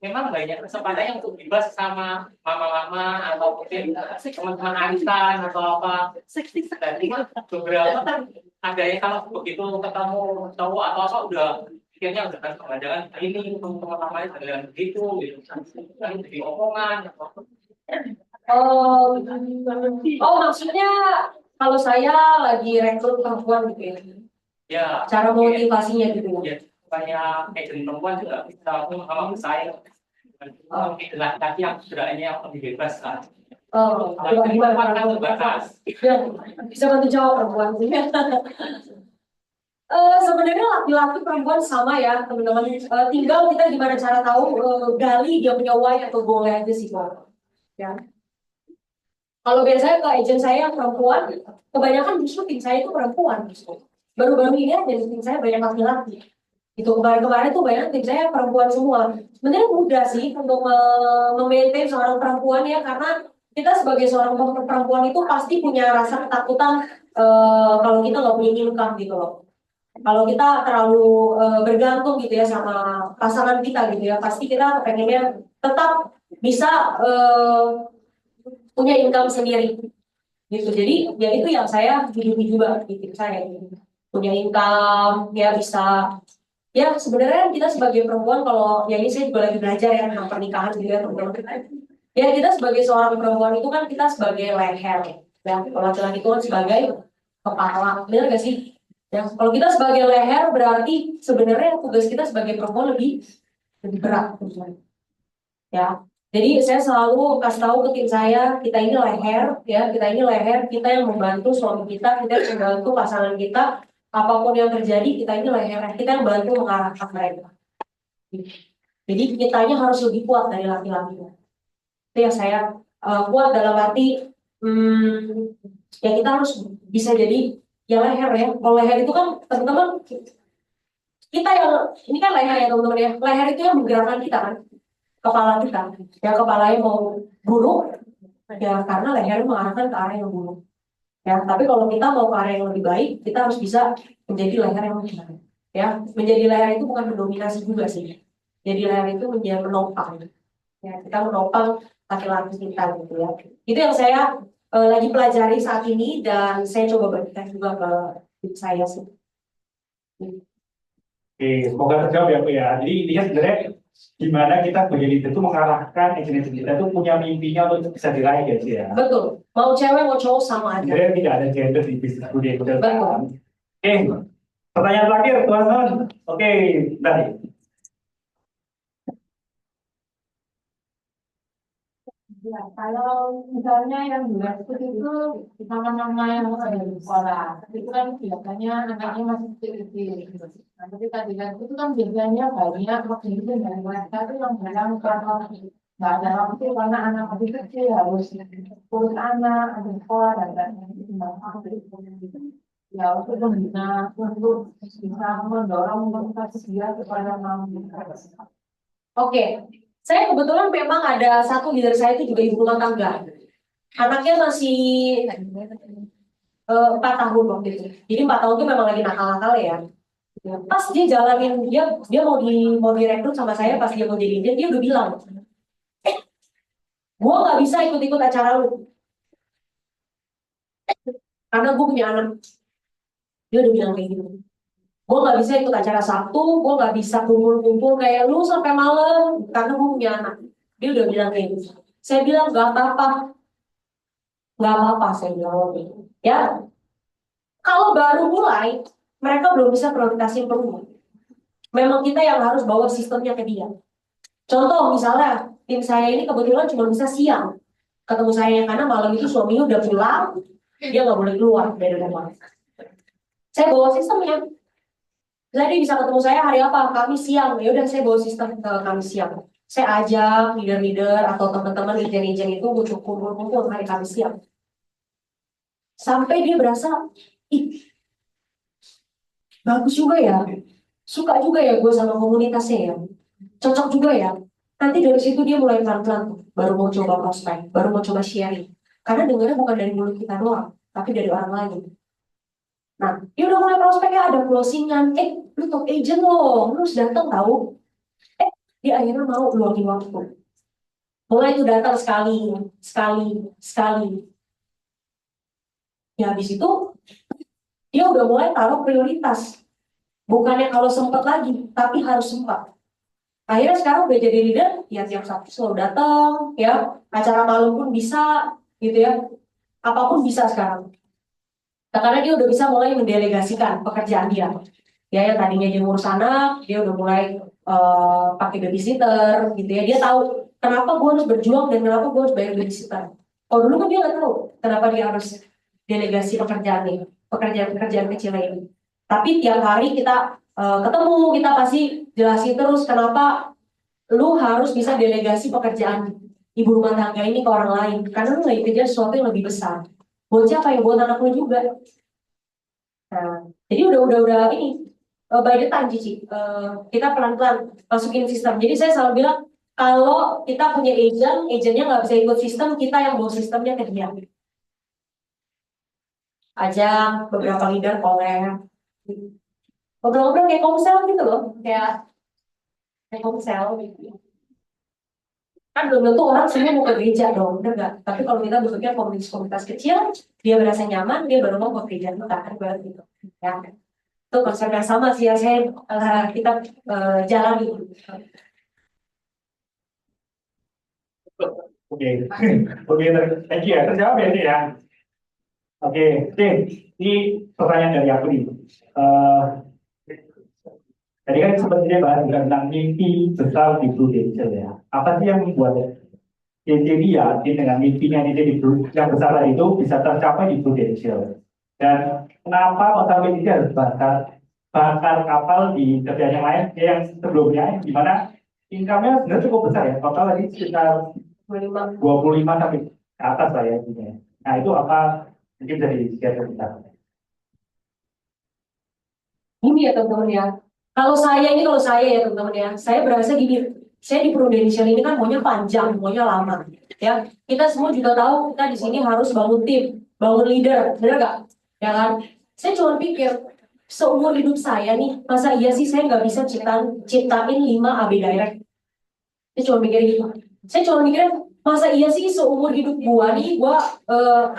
memang banyak kesempatan untuk bebas sama mama-mama atau mungkin teman-teman arisan atau apa. Jadi beberapa kan ada yang kalau begitu ketemu cowok atau apa udah pikirnya udah kan kebanyakan ini untuk teman-teman dengan begitu gitu. Jadi omongan atau Oh maksudnya kalau saya lagi rekrut perempuan gitu ya, ya cara motivasinya gitu ya. ya supaya agent perempuan juga bisa sama bersaing dengan laki-laki yang sebenarnya yang lebih bebas kan. Oh, Kalau gimana perempuan kan terbatas. Ya, bisa bantu jawab perempuan. Sebenarnya laki-laki perempuan sama ya teman-teman. Tinggal kita gimana cara tahu gali dia punya why atau goal aja sih kok. Ya. Kalau biasanya ke agent saya yang perempuan, kebanyakan justru tim saya itu perempuan justru. Baru-baru ini aja tim saya banyak laki-laki. Itu kemarin-kemarin tuh banyak tim saya perempuan semua. Sebenarnya mudah sih untuk memaintain seorang perempuan ya, karena kita sebagai seorang perempuan itu pasti punya rasa ketakutan kalau kita nggak punya income gitu loh. Kalau kita terlalu bergantung gitu ya sama pasangan kita gitu ya, pasti kita pengennya tetap bisa punya income sendiri gitu. Jadi ya itu yang saya hidupi juga gitu saya gitu. Punya income ya bisa ya sebenarnya kita sebagai perempuan kalau ya ini saya juga lagi belajar ya tentang pernikahan gitu ya teman-teman. Ya kita sebagai seorang perempuan itu kan kita sebagai leher ya, kalau laki-laki itu kan sebagai kepala, benar gak sih? Ya, kalau kita sebagai leher berarti sebenarnya tugas kita sebagai perempuan lebih berat ya. Jadi saya selalu kasih tahu ke tim saya, kita ini leher, ya, kita ini leher, kita yang membantu suami kita yang membantu pasangan kita, apapun yang terjadi, kita ini leher, kita yang bantu mengarahkan mereka. Jadi kitanya harus lebih kuat dari laki-lakinya. Itu yang saya kuat dalam arti, ya kita harus bisa jadi ya leher ya. Kalau leher itu kan teman-teman, kita yang ini kan leher ya teman-teman ya. Leher itu yang menggerakkan kita kan. Kepala kita, ya kepalanya mau buruk, ya karena lehernya mengarahkan ke arah yang buruk. Ya, tapi kalau kita mau ke arah yang lebih baik, kita harus bisa menjadi leher yang lebih baik. Ya, menjadi leher itu bukan mendominasi juga sih. Jadi leher itu menjadi menopang. Ya, kita menopang laki-laki kita gitu ya. Itu yang saya lagi pelajari saat ini dan saya coba bagikan juga ke tim saya sih. Oke, semoga terjawab ya Bu ya. Jadi intinya sebenarnya gimana kita sebagai leader itu mengarahkan agent kita itu punya mimpinya untuk bisa diraih guys ya. Betul. Mau cewek mau cowok sama aja. Sebenarnya tidak ada gender di bisnis budaya betul kan? Betul. Oke, pertanyaan terakhir teman-teman. Oke, dari Ya, kalau misalnya yang direkrut itu nama-nama yang ada di sekolah, itu kan biasanya anaknya masih kecil-kecil. Nah, ketika direkrut itu kan biasanya banyak waktu itu dari mereka itu yang bilang kalau nggak ada waktu karena anak masih kecil harus urus anak, ada sekolah dan lain-lain. Ya, untuk membina, untuk bisa mendorong motivasi dia supaya mau. Oke, saya kebetulan memang ada satu leader saya itu juga ibu rumah tangga. Anaknya masih 4 tahun waktu itu. Jadi 4 tahun itu memang lagi nakal-nakal ya. Pas dia jalanin dia mau direkrut sama saya pas dia mau jadi leader, dia udah bilang, Gue nggak bisa ikut-ikut acara lu karena gue punya anak. Dia udah bilang kayak gitu. Gue nggak bisa ikut acara Sabtu, gue nggak bisa kumpul-kumpul kayak lu sampai malam karena gue punya anak. Dia udah bilang kayak gitu. Saya bilang nggak apa-apa, saya bilang waktu itu. Ya, kalau baru mulai, mereka belum bisa prioritasin perumahan. Memang kita yang harus bawa sistemnya ke dia. Contoh misalnya, tim saya ini kebetulan cuma bisa siang ketemu saya karena malam itu suaminya udah pulang, dia nggak boleh keluar dari rumah. Saya bawa sistemnya. Jadi bisa ketemu saya hari apa? Kamis siang. Ya udah saya bawa sistem ke Kamis siang. Saya ajak leader-leader atau teman-teman agent-agent itu untuk kumpul-kumpul hari Kamis siang. Sampai dia berasa, ih, bagus juga ya. Suka juga ya gue sama komunitasnya ya. Cocok juga ya. Nanti dari situ dia mulai pelan-pelan tuh. Baru mau coba prospek, baru mau coba sharing. Karena dengarnya bukan dari mulut kita doang, tapi dari orang lain. Nah, dia udah mulai prospeknya ada closingan. Lu top agent loh, lu harus datang tahu. Dia akhirnya mau luangin waktu. Mulai itu datang sekali, sekali, sekali. Ya habis itu dia udah mulai taruh prioritas. Bukannya kalau sempat lagi, tapi harus sempat. Akhirnya sekarang udah jadi leader, ya tiap Sabtu selalu datang, ya acara malam pun bisa, gitu ya. Apapun bisa sekarang. Nah, karena dia udah bisa mulai mendelegasikan pekerjaan dia. Ya, yang tadinya dia ngurus anak, dia udah mulai pakai babysitter, gitu ya. Dia tahu kenapa gue harus berjuang dan kenapa gue harus bayar babysitter. Kalau dulu kan dia nggak tahu kenapa dia harus delegasi pekerjaannya, pekerjaan-pekerjaan kecil ini. Tapi tiap hari kita ketemu, kita pasti jelasin terus kenapa lu harus bisa delegasi pekerjaan ibu rumah tangga ini ke orang lain. Karena lu lagi kerja sesuatu yang lebih besar. Buat siapa ya? Buat anak lu juga. Nah, jadi udah ini by the time Cici. Kita pelan-pelan masukin sistem. Jadi saya selalu bilang kalau kita punya agentnya nggak bisa ikut sistem, kita yang bawa sistemnya ke dia. Ajak beberapa leader oleh ngobrol-ngobrol kayak komsel gitu loh, kayak komsel gitu. Kan belum tentu orang semua mau ke gereja dong, bener nggak? Tapi kalau kita bentuknya komunitas-komunitas kecil, dia berasa nyaman, dia baru mau ke gereja kan banget gitu. Ya, itu konsep yang sama sih yang kita jalani. Oke, oke, thank you ya. Terjawab ya ini ya. Oke, ini pertanyaan dari aku nih. Tadi kan sebenarnya bahas tentang mimpi besar di Prudential ya. Apa sih yang membuat dia dengan mimpinya di yang besar tadi itu bisa tercapai di Prudential? Dan kenapa Otawi ini harus bakar kapal di kerjaan yang lain yang sebelumnya, di mana income-nya sebenarnya cukup besar ya, total tadi sekitar 25 sampai ke atas lah ya. Nah itu apa mungkin dari share kita? Ini ya teman-teman ya. Kalau saya ya teman-teman ya, saya berasa gini, saya di Prudential ini kan maunya panjang, maunya lama. Ya, kita semua juga tahu kita di sini harus bangun tim, bangun leader, benar nggak? Ya kan? Saya cuma pikir seumur hidup saya nih, masa iya sih saya nggak bisa ciptain 5 AB direct? Saya cuma mikir gitu. Saya cuma mikir masa iya sih seumur hidup gua nih, gua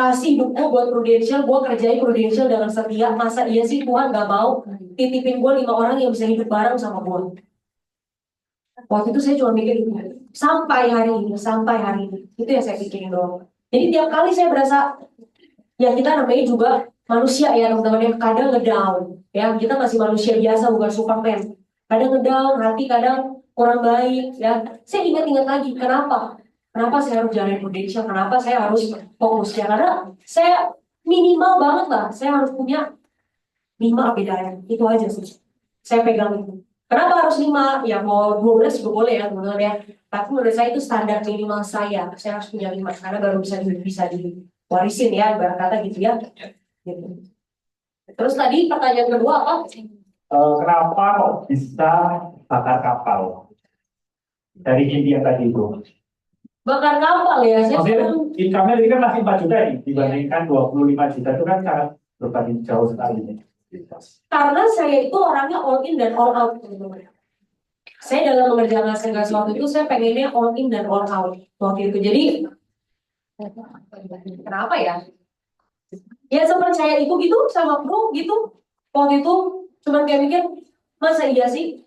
kasih hidup gua buat Prudential, gua kerjain Prudential dengan setia. Masa iya sih Tuhan nggak mau titipin gua 5 orang yang bisa hidup bareng sama gua? Waktu itu saya cuma mikir gitu. Sampai hari ini itu yang saya pikirin doang. Jadi tiap kali saya berasa ya kita namanya juga manusia ya teman-teman, yang kadang ngedown ya, kita masih manusia biasa bukan Superman. Kadang ngedown hati, kadang kurang baik ya. Saya ingat-ingat lagi kenapa saya harus jalan Prudential, kenapa saya harus fokus ya, karena saya minimal banget lah saya harus punya 5 APDN, itu aja sih saya pegang itu. Kenapa harus 5? Ya mau 12 juga boleh ya teman-teman ya. Tapi menurut saya itu standar minimal saya harus punya 5 karena baru bisa diwarisin ya, ibarat kata gitu ya. Gitu. Terus tadi pertanyaan kedua apa? Kenapa kok bisa bakar kapal? Dari India tadi itu. Bakar kapal ya, saya Maksudnya income-nya ini kan masih 4 juta nih, dibandingkan 25 juta itu kan sangat berbanding jauh sekali. karena saya itu orangnya all in dan all out teman-teman. Saya dalam mengerjakan segala sesuatu itu saya pengennya all in dan all out waktu itu. Jadi Kenapa ya? Ya sepercaya itu gitu sama bro gitu. Waktu itu cuman kayak mikir, masa iya sih?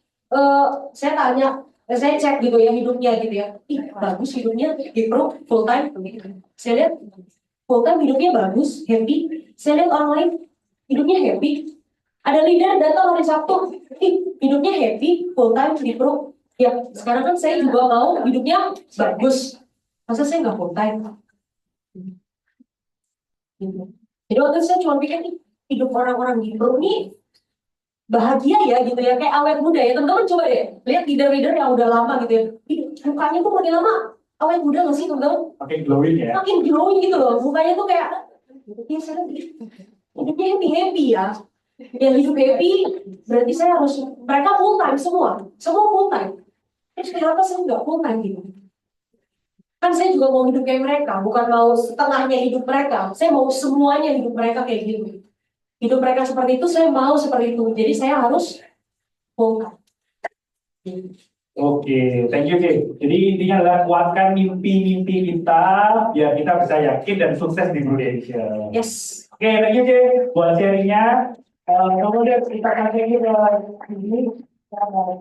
Saya tanya, saya cek gitu ya hidupnya gitu ya. Ih, bagus hidupnya di pro full time. Saya lihat full time hidupnya bagus, happy. Saya lihat orang lain hidupnya happy. Ada leader datang hari Sabtu, ih, hidupnya happy, full time di pro. Ya, sekarang kan saya juga mau hidupnya bagus. Masa saya nggak full time? Gitu. Jadi waktu itu saya cuma pikir nih, hidup orang-orang di pro ini bahagia ya gitu ya, kayak awet muda ya. Teman-teman coba deh, lihat leader-leader yang udah lama gitu ya. Ih, mukanya tuh makin lama awet muda nggak sih teman-teman? Makin glowing ya. Makin glowing gitu loh, mukanya tuh kayak, ya saya hidupnya happy-happy ya. Yang hidup happy, berarti saya harus, mereka full time semua full time. Terus kenapa saya nggak full time gitu? Kan saya juga mau hidup kayak mereka, bukan mau setengahnya hidup mereka. Saya mau semuanya hidup mereka kayak gitu. Hidup mereka seperti itu, saya mau seperti itu. Jadi saya harus full time. Oke, thank you, Ki. Jadi intinya adalah kuatkan mimpi-mimpi kita biar kita bisa yakin dan sukses di Indonesia. Yes. Oke, thank you, Ki, buat sharingnya. Kemudian kita kasih ke ini. Kita mau